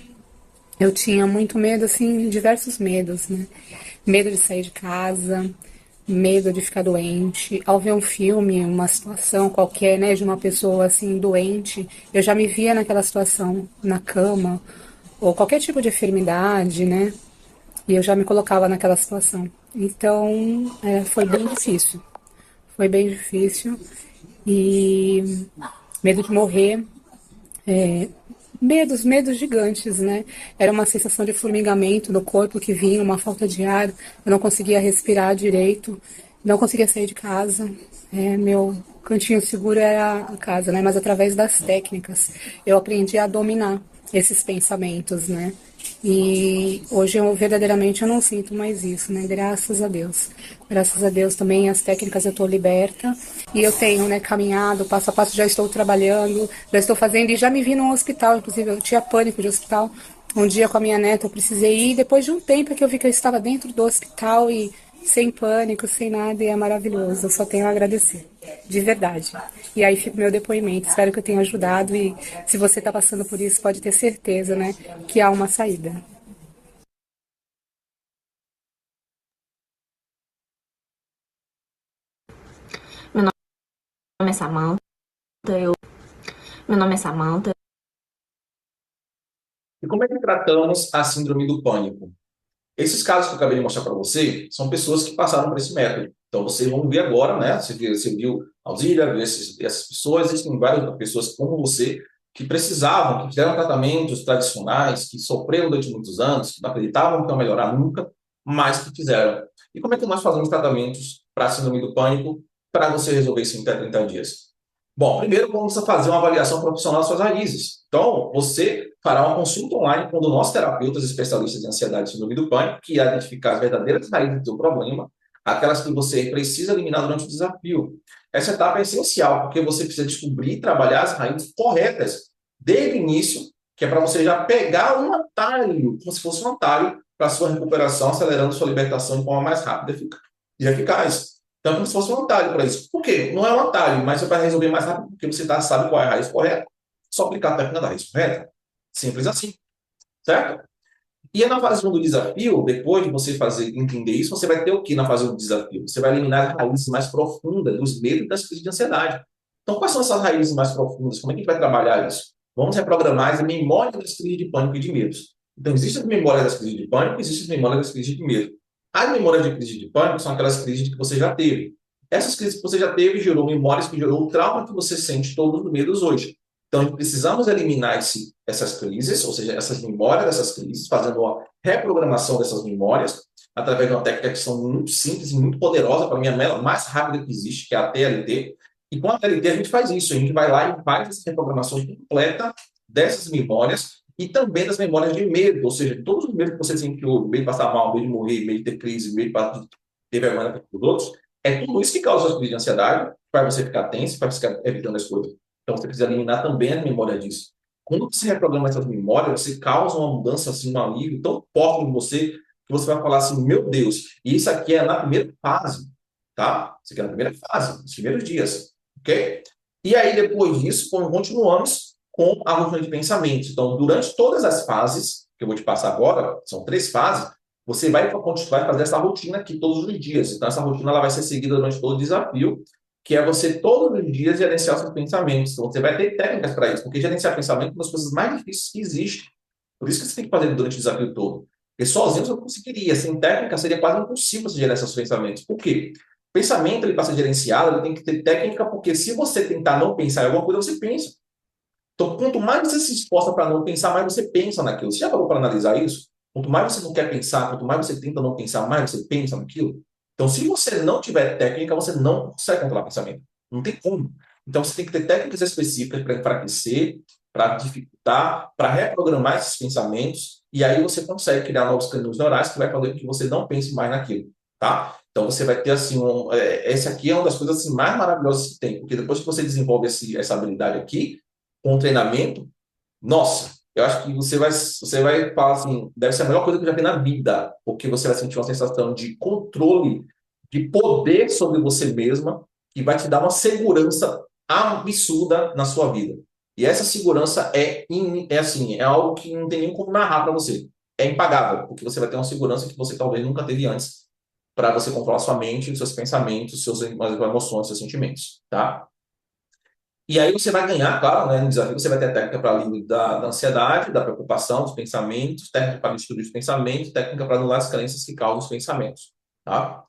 Eu tinha muito medo, assim, diversos medos, né? Medo de sair de casa, medo de ficar doente. Ao ver um filme, uma situação qualquer, né, de uma pessoa assim doente, eu já me via naquela situação, na cama, ou qualquer tipo de enfermidade, né? E eu já me colocava naquela situação. Então, foi bem difícil. Foi bem difícil. E medo de morrer, medos gigantes, né? Era uma sensação de formigamento no corpo que vinha, uma falta de ar. Eu não conseguia respirar direito, não conseguia sair de casa. Meu cantinho seguro era a casa, né? Mas através das técnicas eu aprendi a dominar esses pensamentos, né? E hoje eu verdadeiramente eu não sinto mais isso, né? Graças a Deus. Graças a Deus também as técnicas eu estou liberta e eu tenho, né, caminhado passo a passo, já estou trabalhando, já estou fazendo e já me vi no hospital, inclusive eu tinha pânico de hospital. Um dia com a minha neta eu precisei ir, depois de um tempo que eu vi que eu estava dentro do hospital e sem pânico, sem nada, e é maravilhoso. Eu só tenho a agradecer, de verdade. E aí fica o meu depoimento. Espero que eu tenha ajudado e se você está passando por isso, pode ter certeza, né, que há uma saída. Meu nome é Samantha, Meu nome é Samantha. E como é que tratamos a síndrome do pânico? Esses casos que eu acabei de mostrar para você são pessoas que passaram por esse método. Então, vocês vão ver agora, né? Você viu Alzira, viu essas pessoas, existem várias pessoas como você que precisavam, que fizeram tratamentos tradicionais, que sofreram durante muitos anos, que não acreditavam que iam melhorar nunca, mas que fizeram. E como é que nós fazemos tratamentos para a síndrome do pânico para você resolver isso em até 30 dias? Bom, primeiro vamos fazer uma avaliação profissional das suas raízes. Então, você fará uma consulta online com um dos nossos terapeutas especialistas em ansiedade e síndrome do pânico, que irá identificar as verdadeiras raízes do seu problema, aquelas que você precisa eliminar durante o desafio. Essa etapa é essencial, porque você precisa descobrir e trabalhar as raízes corretas desde o início, que é para você já pegar um atalho, como se fosse um atalho para a sua recuperação, acelerando sua libertação de forma mais rápida e eficaz. Então, é como se fosse um atalho para isso. Por quê? Não é um atalho, mas você vai resolver mais rápido, porque você sabe qual é a raiz correta. Só aplicar a técnica da raiz correta. Simples assim. Certo? E na fase 1 do desafio, depois de você entender isso, você vai ter o que na fase 1 do desafio? Você vai eliminar as raízes mais profundas dos medos e das crises de ansiedade. Então, quais são essas raízes mais profundas? Como é que a gente vai trabalhar isso? Vamos reprogramar as memórias das crises de pânico e de medos. Então, existem as memórias das crises de pânico e existem as memórias das crises de medo. As memórias de crise de pânico são aquelas crises que você já teve. Essas crises que você já teve gerou memórias que gerou o trauma que você sente todos os medos hoje. Então, precisamos eliminar essas crises, ou seja, essas memórias dessas crises, fazendo uma reprogramação dessas memórias, através de uma técnica que são muito simples e muito poderosa, para mim, a mais rápida que existe, que é a TLT. E com a TLT a gente faz isso, a gente vai lá e faz essa reprogramação completa dessas memórias e também das memórias de medo, ou seja, todos os medos que você sentiu, medo de passar mal, medo de morrer, medo de ter crise, medo de ter vergonha dos outros, é tudo isso que causa as crises de ansiedade, para você ficar tenso, para ficar evitando as coisas. Então, você precisa eliminar também a memória disso. Quando você reprograma essas memórias, você causa uma mudança, assim, um alívio tão forte em você, que você vai falar assim, meu Deus, e isso aqui é na primeira fase, tá? Isso aqui é na primeira fase, nos primeiros dias, ok? E aí, depois disso, continuamos com a rotina de pensamentos. Então, durante todas as fases, que eu vou te passar agora, são 3 fases, você vai fazer essa rotina aqui todos os dias. Então, essa rotina ela vai ser seguida durante todo o desafio, que é você todos os dias gerenciar seus pensamentos. Então, você vai ter técnicas para isso, porque gerenciar pensamento é uma das coisas mais difíceis que existe. Por isso que você tem que fazer durante o desafio todo. Porque sozinho você não conseguiria. Sem técnica, seria quase impossível você gerenciar seus pensamentos. Por quê? O pensamento, ele para ser gerenciado, ele tem que ter técnica, porque se você tentar não pensar em alguma coisa, você pensa. Então, quanto mais você se esforça para não pensar, mais você pensa naquilo. Você já parou para analisar isso? Quanto mais você não quer pensar, quanto mais você tenta não pensar, mais você pensa naquilo. Então, se você não tiver técnica, você não consegue controlar o pensamento. Não tem como. Então, você tem que ter técnicas específicas para enfraquecer, para dificultar, para reprogramar esses pensamentos, e aí você consegue criar novos caminhos neurais que vai fazer com que você não pense mais naquilo, tá? Então, você vai ter, assim, esse aqui é uma das coisas assim, mais maravilhosas que tem, porque depois que você desenvolve essa habilidade aqui, com o treinamento, nossa, eu acho que você vai falar assim, deve ser a melhor coisa que eu já vi na vida, porque você vai sentir uma sensação de controle, de poder sobre você mesma, que vai te dar uma segurança absurda na sua vida. E essa segurança assim, é algo que não tem nem como narrar para você. É impagável, porque você vai ter uma segurança que você talvez nunca teve antes, para você controlar sua mente, seus pensamentos, suas emoções, seus sentimentos, tá? E aí você vai ganhar, claro, né, no desafio você vai ter a técnica para alívio da ansiedade, da preocupação, dos pensamentos, técnica para estudo dos pensamentos, técnica para anular as crenças que causam os pensamentos, tá?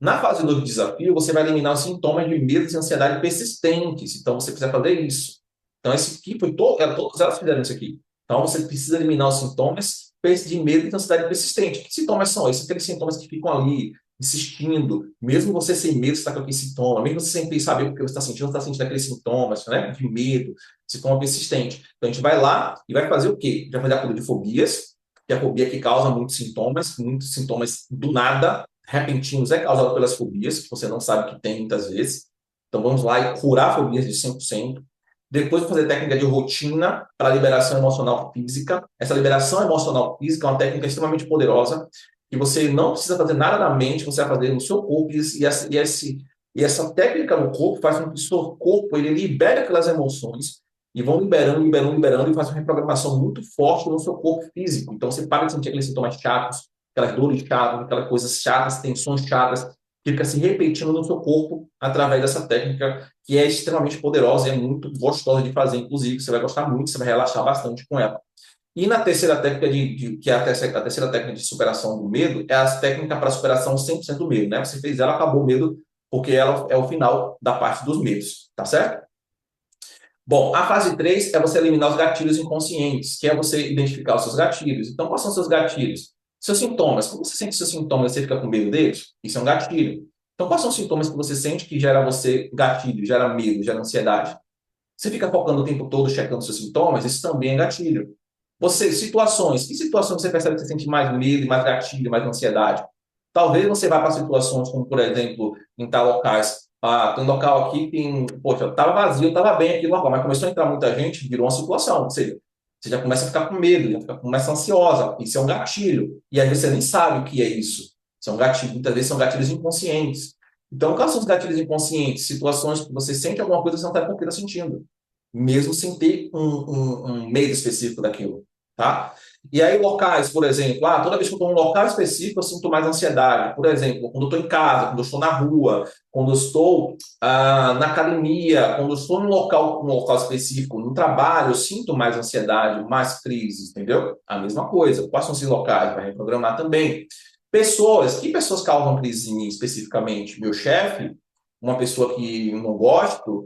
Na fase do desafio, você vai eliminar os sintomas de medo e ansiedade persistentes. Então, você precisa fazer isso. Então, esse aqui todas elas fizeram isso aqui. Então, você precisa eliminar os sintomas de medo e ansiedade persistente. Que sintomas são esses? Aqueles sintomas que ficam ali, insistindo. Mesmo você sem medo, você está com aquele sintoma. Mesmo você sem saber o que você está sentindo aqueles sintomas, né? De medo, sintoma persistente. Então, a gente vai lá e vai fazer o quê? Vai fazer a cura de fobias, que é a fobia que causa muitos sintomas do nada, repentinos, é causado pelas fobias, que você não sabe que tem muitas vezes. Então, vamos lá e curar fobias de 100%. Depois, fazer técnica de rotina para liberação emocional física. Essa liberação emocional física é uma técnica extremamente poderosa, que você não precisa fazer nada na mente, você vai fazer no seu corpo, e essa técnica no corpo faz com que o seu corpo ele libere aquelas emoções, e vão liberando, e faz uma reprogramação muito forte no seu corpo físico. Então, você para de sentir aqueles sintomas chatos, aquelas dores chatas, aquelas coisas chatas, tensões chatas, que fica se repetindo no seu corpo através dessa técnica, que é extremamente poderosa e é muito gostosa de fazer, inclusive, você vai gostar muito, você vai relaxar bastante com ela. E na terceira técnica, que é a terceira técnica de superação do medo, é a técnica para superação 100% do medo, né? Você fez ela, acabou o medo, porque ela é o final da parte dos medos, tá certo? Bom, a fase 3 é você eliminar os gatilhos inconscientes, que é você identificar os seus gatilhos. Então, quais são os seus gatilhos? Seus sintomas. Quando você sente seus sintomas, você fica com medo deles? Isso é um gatilho. Então, quais são os sintomas que você sente que gera você gatilho, gera medo, gera ansiedade? Você fica focando o tempo todo checando seus sintomas? Isso também é gatilho. Que situações você percebe que você sente mais medo, mais gatilho, mais ansiedade? Talvez você vá para situações como, por exemplo, em tal locais. Tem um local aqui que poxa, estava vazio, estava bem aqui no local, mas começou a entrar muita gente, virou uma situação. Ou seja, você já começa a ficar com medo, começa ansiosa. Isso é um gatilho. E às vezes você nem sabe o que é isso. Isso é um gatilho. Muitas vezes são gatilhos inconscientes. Então, quais são os gatilhos inconscientes? Situações que você sente alguma coisa que você não sabe por que está sentindo. Mesmo sem ter um medo específico daquilo. Tá? E aí, locais, por exemplo, toda vez que eu estou em um local específico, eu sinto mais ansiedade. Por exemplo, quando eu estou em casa, quando eu estou na rua, quando eu estou na academia, quando eu estou em um local específico, no trabalho, eu sinto mais ansiedade, mais crises, entendeu? A mesma coisa. Quais são esses locais? Para reprogramar também. Que pessoas causam crise em mim especificamente? Meu chefe, uma pessoa que eu não gosto,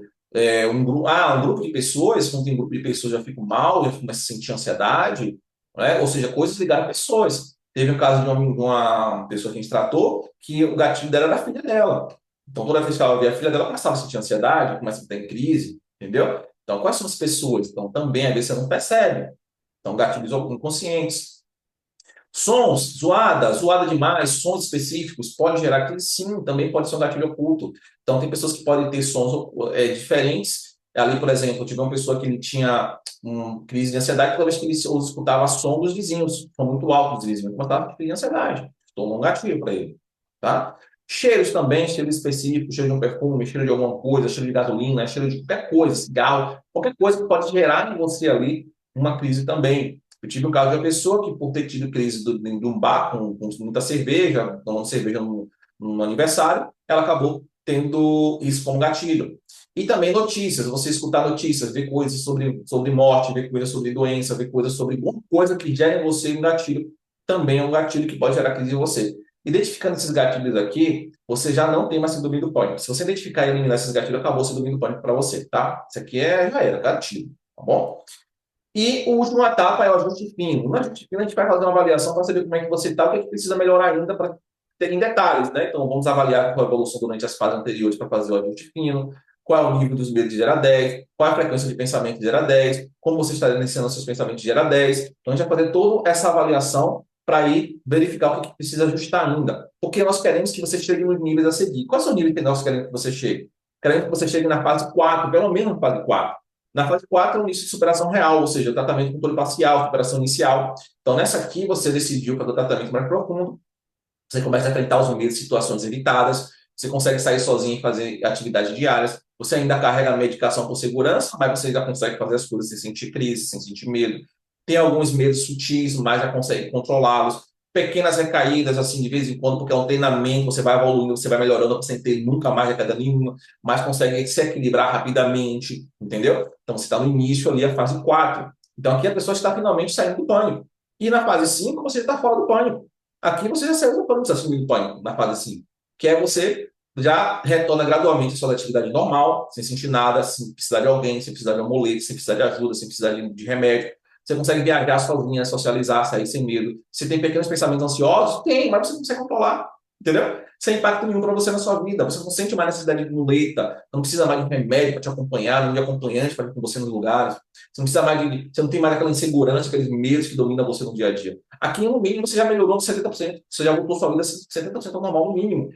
um grupo de pessoas, quando tem um grupo de pessoas já fico mal, já começo a sentir ansiedade, né? Ou seja, coisas ligadas a pessoas. Teve um caso de uma pessoa que a gente tratou, que o gatilho dela era a filha dela. Então, toda vez que ela via a filha dela, ela começava a sentir ansiedade, começa a ter crise, entendeu? Então, quais são as pessoas? Então, também, às vezes, você não percebe. Então, gatilhos inconscientes. Sons, zoada demais, sons específicos, pode gerar crise, sim, também pode ser um gatilho oculto. Então, tem pessoas que podem ter sons diferentes. Ali, por exemplo, eu tive uma pessoa que ele tinha crise de ansiedade toda vez que ele escutava som dos vizinhos, som muito alto dos vizinhos, mas estava com crise de ansiedade. Tomou um gatilho para ele, tá? Cheiros também, cheiro específico, cheiro de um perfume, cheiro de alguma coisa, cheiro de gasolina, cheiro de qualquer coisa, cigarro, qualquer coisa que pode gerar em você ali uma crise também. Eu tive o caso de uma pessoa que, por ter tido crise de um bar com muita cerveja, tomando cerveja num aniversário, ela acabou tendo isso como gatilho. E também notícias, você escutar notícias, ver coisas sobre morte, ver coisas sobre doença, ver coisas sobre alguma coisa que gere em você um gatilho, também é um gatilho que pode gerar crise em você. Identificando esses gatilhos aqui, você já não tem mais síndrome do pânico. Se você identificar e eliminar esses gatilhos, acabou o síndrome do pânico para você, tá? Isso aqui já era, gatilho, tá bom? E a última etapa é o ajuste fino. No ajuste fino, a gente vai fazer uma avaliação para saber como é que você está, o que é que precisa melhorar ainda para ter em detalhes, né? Então, vamos avaliar qual a evolução durante as fases anteriores para fazer o ajuste fino, qual é o nível dos medos de 0 a 10, qual é a frequência de pensamento de 0 a 10, como você está iniciando seus pensamentos de 0 a 10. Então, a gente vai fazer toda essa avaliação para ir verificar o que precisa ajustar ainda. Porque nós queremos que você chegue nos níveis a seguir. Qual é o seu nível que nós queremos que você chegue? Queremos que você chegue na fase 4, pelo menos na fase 4. Na fase 4 é o início de superação real, ou seja, o tratamento com controle parcial, superação inicial. Então, nessa aqui, você decidiu fazer o tratamento mais profundo, você começa a enfrentar os medos, situações evitadas, você consegue sair sozinho e fazer atividades diárias, você ainda carrega a medicação com segurança, mas você já consegue fazer as coisas sem sentir crise, sem sentir medo. Tem alguns medos sutis, mas já consegue controlá-los. Pequenas recaídas, assim, de vez em quando, porque é um treinamento, você vai evoluindo, você vai melhorando, sem ter nunca mais recaída nenhuma, mas consegue se equilibrar rapidamente, entendeu? Então, você está no início ali, a fase 4. Então, aqui a pessoa está finalmente saindo do pânico. E na fase 5, você está fora do pânico. Aqui você já saiu do pânico, você assumiu o pânico na fase 5, que é você já retorna gradualmente a sua atividade normal, sem sentir nada, sem precisar de alguém, sem precisar de um molete, sem precisar de ajuda, sem precisar de remédio. Você consegue viajar sozinha, socializar, sair sem medo. Você tem pequenos pensamentos ansiosos? Tem, mas você não consegue controlar, entendeu? Sem impacto nenhum para você na sua vida. Você não sente mais necessidade de muleta, não precisa mais de remédio para te acompanhar, não de acompanhante para ir com você nos lugares. Você não precisa mais você não tem mais aquela insegurança, aqueles medos que dominam você no dia a dia. Aqui, no mínimo, você já melhorou uns 70%. Você já voltou sua vida 70% ao normal, no mínimo.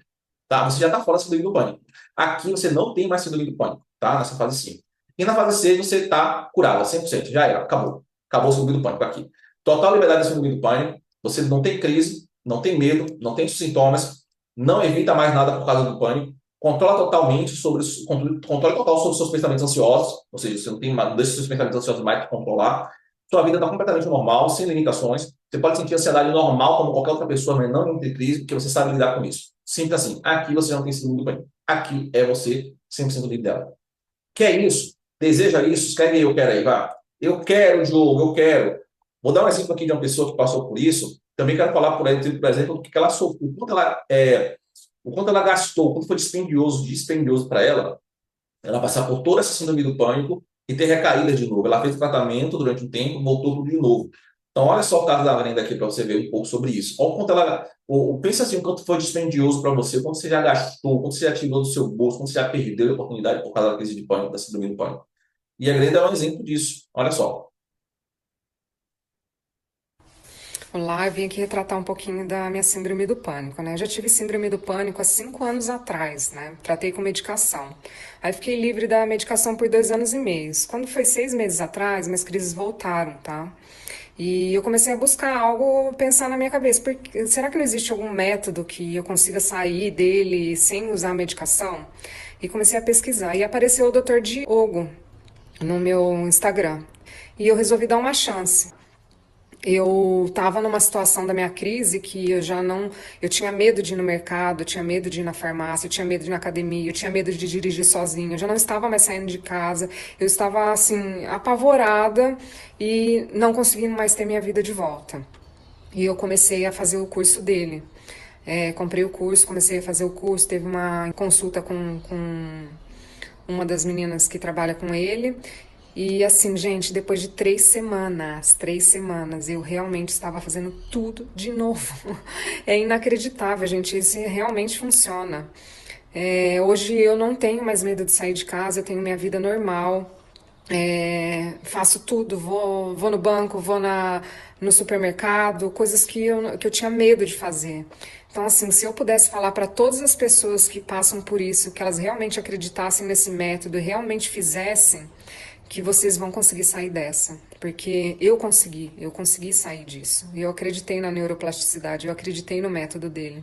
Tá? Você já está fora da síndrome do pânico. Aqui você não tem mais síndrome do pânico, tá? Nessa fase 5. E na fase 6 você está curado, 100%. Já era, acabou. Acabou o síndrome do pânico aqui. Total liberdade da síndrome do pânico. Você não tem crise, não tem medo, não tem sintomas, não evita mais nada por causa do pânico. Controla totalmente controle total sobre os seus pensamentos ansiosos, ou seja, você não deixa os seus pensamentos ansiosos mais te controlar. Sua vida está completamente normal, sem limitações. Você pode sentir ansiedade normal como qualquer outra pessoa, mas não entre crise, porque você sabe lidar com isso. Simples assim. Aqui você não tem síndrome do pânico. Aqui é você 100% livre dela. Quer isso? Deseja isso? Escreve aí, eu quero aí, vá. Eu quero, Diogo, eu quero. Vou dar um exemplo aqui de uma pessoa que passou por isso. Também quero falar, por exemplo, do que ela sofreu, o quanto ela gastou, o quanto foi dispendioso para ela passar por toda essa síndrome do pânico e ter recaída de novo. Ela fez tratamento durante um tempo, voltou tudo de novo. Então, olha só o caso da Brenda aqui para você ver um pouco sobre isso. Olha o quanto pensa assim, o quanto foi dispendioso para você, o quanto você já gastou, o quanto você já tirou do seu bolso, o quanto você já perdeu a oportunidade por causa da crise de pânico, da síndrome do pânico. E a Brenda é um exemplo disso. Olha só. Olá, eu vim aqui retratar um pouquinho da minha síndrome do pânico, né? Eu já tive síndrome do pânico há 5 anos atrás, né? Tratei com medicação. Aí fiquei livre da medicação por 2 anos e meio. Quando foi 6 meses atrás, minhas crises voltaram, tá? E eu comecei a buscar algo, pensar na minha cabeça, porque, será que não existe algum método que eu consiga sair dele sem usar a medicação? E comecei a pesquisar. E apareceu o Dr. Diogo no meu Instagram. E eu resolvi dar uma chance. Eu estava numa situação da minha crise que eu tinha medo de ir no mercado, eu tinha medo de ir na farmácia, eu tinha medo de ir na academia, eu tinha medo de dirigir sozinha, eu já não estava mais saindo de casa, eu estava assim, apavorada e não conseguindo mais ter minha vida de volta. E eu comecei a fazer o curso dele. Comprei o curso, comecei a fazer o curso, teve uma consulta com uma das meninas que trabalha com ele. E assim, gente, depois de 3 semanas, eu realmente estava fazendo tudo de novo. É inacreditável, gente, isso realmente funciona. Hoje eu não tenho mais medo de sair de casa, eu tenho minha vida normal. Faço tudo, vou no banco, no supermercado, coisas que eu tinha medo de fazer. Então, assim, se eu pudesse falar para todas as pessoas que passam por isso, que elas realmente acreditassem nesse método e realmente fizessem, que vocês vão conseguir sair dessa, porque eu consegui sair disso. Eu acreditei na neuroplasticidade, eu acreditei no método dele.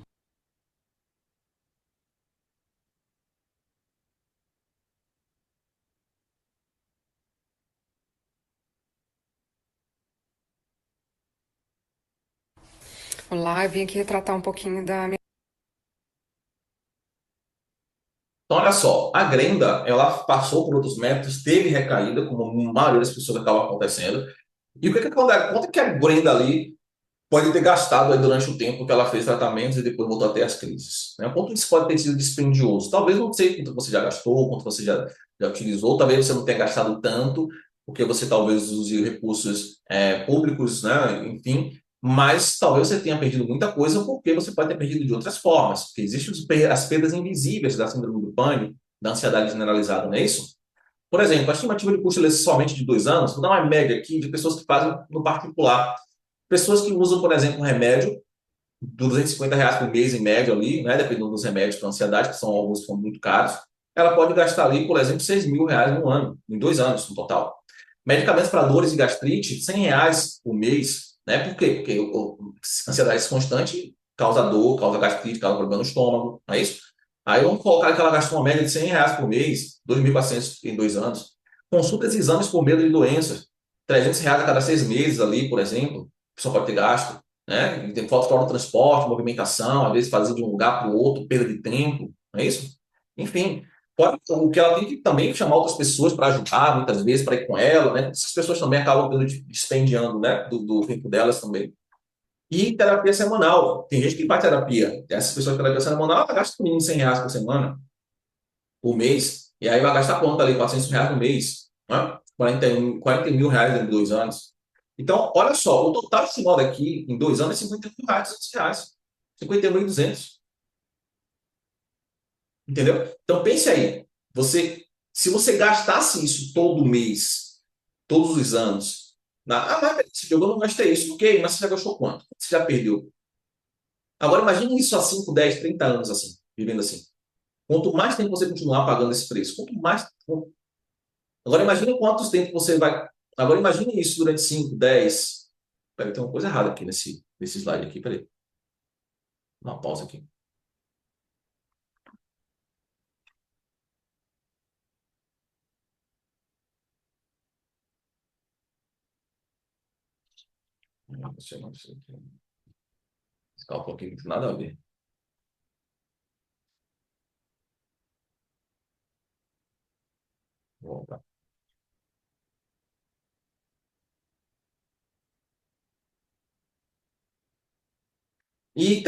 Olá, eu vim aqui retratar um pouquinho da minha. Então, olha só, a Grenda, ela passou por outros métodos, teve recaída, como a maioria das pessoas acaba acontecendo. E o que que acontece? Quanto que a Grenda ali pode ter gastado aí durante o tempo que ela fez tratamentos e depois voltou a ter as crises, né? Quanto isso pode ter sido dispendioso? Talvez não sei quanto você já gastou, quanto você já utilizou, talvez você não tenha gastado tanto, porque você talvez use recursos públicos, né? Enfim, mas talvez você tenha perdido muita coisa porque você pode ter perdido de outras formas, porque existem as perdas invisíveis da síndrome do pânico, da ansiedade generalizada, não é isso? Por exemplo, a estimativa de custo somente de 2 anos, vou dar uma média aqui de pessoas que fazem no particular. Pessoas que usam, por exemplo, um remédio de R$ 250 por mês em média ali, né, dependendo dos remédios para ansiedade, que são alguns que são muito caros, ela pode gastar ali, por exemplo, R$ 6.000 no ano, em 2 anos no total. Medicamentos para dores e gastrite, R$ 100 por mês, né? Por quê? Porque a ansiedade constante causa dor, causa gastrite, causa problema no estômago, não é isso? Aí vamos colocar que ela gastou uma média de R$ 100 por mês, 2.400 em 2 anos. Consultas e exames por medo de doenças, R$ 300 a cada 6 meses ali, por exemplo, a pessoa pode ter gasto, né? E tem falta de transporte, movimentação, às vezes fazer de um lugar para o outro, perda de tempo, não é isso? Enfim, o que ela tem que também chamar outras pessoas para ajudar, muitas vezes, para ir com ela, né? Essas pessoas também acabam dispendiando, né? Do tempo delas também. E terapia semanal. Tem gente que faz terapia. Essas pessoas que terapia semanal, ela gasta no mínimo R$ 100 por semana, por mês. E aí vai gastar quanto ali? R$ 400 no mês, né? 40 mil reais em 2 anos. Então, olha só, o total estimado aqui em 2 anos é R$ 51.200. 51.200. Entendeu? Então pense aí, se você gastasse isso todo mês, todos os anos, mas esse jogo eu não gastei isso, ok, mas você já gastou quanto? Você já perdeu? Agora imagine isso há 5, 10, 30 anos assim, vivendo assim. Quanto mais tempo você continuar pagando esse preço, quanto mais. Agora imagine quantos tempo você vai. Agora imagine isso durante 5, 10. Peraí, tem uma coisa errada aqui nesse slide aqui, peraí. Dá uma pausa aqui. Não sei, não sei. Esse cálculo aqui não tem nada a ver. Vou voltar. E a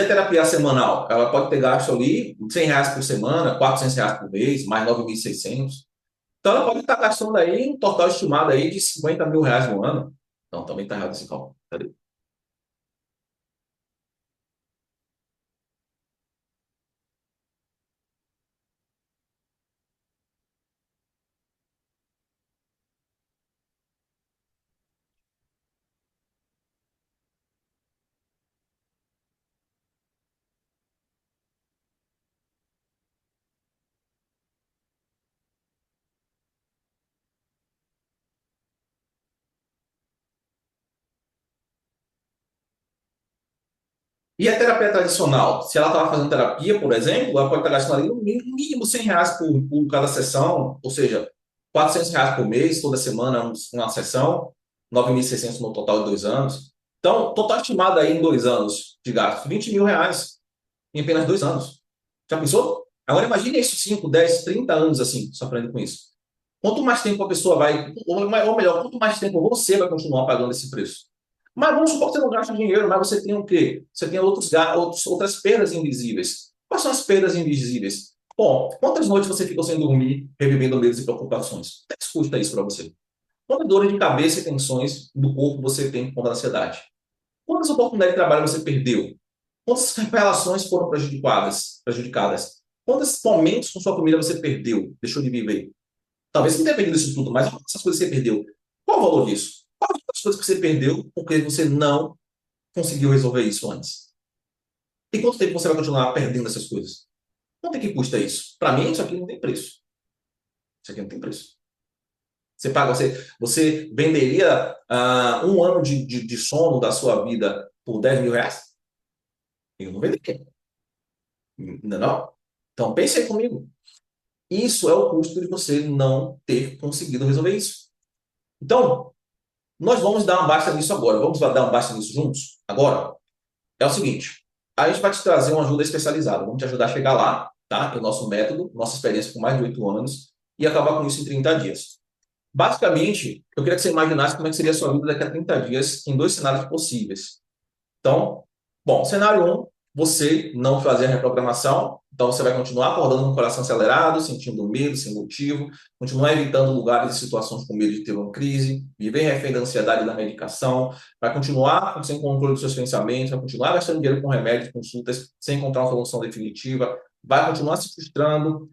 terapia semanal? Ela pode ter gasto ali R$ 100 por semana, R$ 400 por mês, mais 9.600. Então, ela pode estar gastando aí um total estimado aí de R$ 50.000 no ano. Então, também está errado esse cálculo. Entendeu? E a terapia tradicional? Se ela estava fazendo terapia, por exemplo, ela pode estar gastando ali no mínimo R$ 100 por cada sessão, ou seja, R$ 400 por mês, toda semana uma sessão, 9.600 no total de 2 anos. Então, total estimado aí em 2 anos de gasto, R$ 20.000 em apenas 2 anos. Já pensou? Agora imagine isso 5, 10, 30 anos assim, sofrendo com isso. Quanto mais tempo a pessoa vai, ou melhor, quanto mais tempo você vai continuar pagando esse preço? Mas vamos supor que você não gasta dinheiro, mas você tem o quê? Você tem outras perdas invisíveis. Quais são as perdas invisíveis? Bom, quantas noites você ficou sem dormir, revivendo medos e preocupações? Quanto é que custa isso para você? Quantas dores de cabeça e tensões do corpo você tem por conta da ansiedade? Quantas oportunidades de trabalho você perdeu? Quantas relações foram prejudicadas? Quantos momentos com sua família você perdeu, deixou de viver? Talvez você não tenha perdido isso tudo, mas essas coisas que você perdeu. Qual o valor disso? Qual as coisas que você perdeu porque você não conseguiu resolver isso antes? E quanto tempo você vai continuar perdendo essas coisas? Quanto é que custa isso? Para mim, isso aqui não tem preço. Isso aqui não tem preço. Você venderia um ano de sono da sua vida por R$ 10.000? Eu não venderia. Não, é não? Então pense aí comigo. Isso é o custo de você não ter conseguido resolver isso. Então, Nós vamos dar uma basta nisso agora. Vamos dar uma basta nisso juntos? Agora, é o seguinte, a gente vai te trazer uma ajuda especializada. Vamos te ajudar a chegar lá, tá? É o nosso método, nossa experiência com mais de 8 anos, e acabar com isso em 30 dias. Basicamente, eu queria que você imaginasse como é que seria a sua vida daqui a 30 dias em dois cenários possíveis. Então, bom, cenário 1, você não fazer a reprogramação, então você vai continuar acordando com o coração acelerado, sentindo medo, sem motivo, continuar evitando lugares e situações com medo de ter uma crise, viver refém da ansiedade e da medicação, vai continuar sem controle dos seus pensamentos, vai continuar gastando dinheiro com remédios, consultas, sem encontrar uma solução definitiva, vai continuar se frustrando,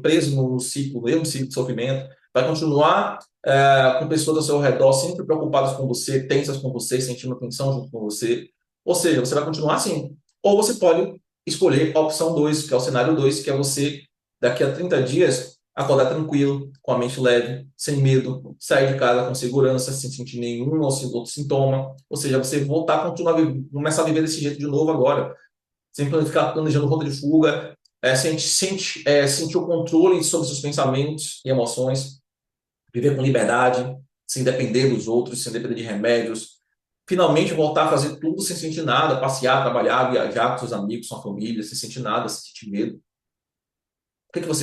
preso no ciclo, no mesmo ciclo de sofrimento, vai continuar com pessoas ao seu redor sempre preocupadas com você, tensas com você, sentindo tensão junto com você. Ou seja, você vai continuar assim. Ou você pode escolher a opção 2, que é o cenário 2, que é você, daqui a 30 dias, acordar tranquilo, com a mente leve, sem medo, sair de casa com segurança, sem sentir nenhum outro sintoma. Ou seja, você voltar a continuar, começar a viver desse jeito de novo agora, sem ficar planejando rota de fuga, sentir o controle sobre seus pensamentos e emoções, viver com liberdade, sem depender dos outros, sem depender de remédios, finalmente voltar a fazer tudo sem sentir nada, passear, trabalhar, viajar com seus amigos, sua família, sem sentir nada, sem sentir medo. O que você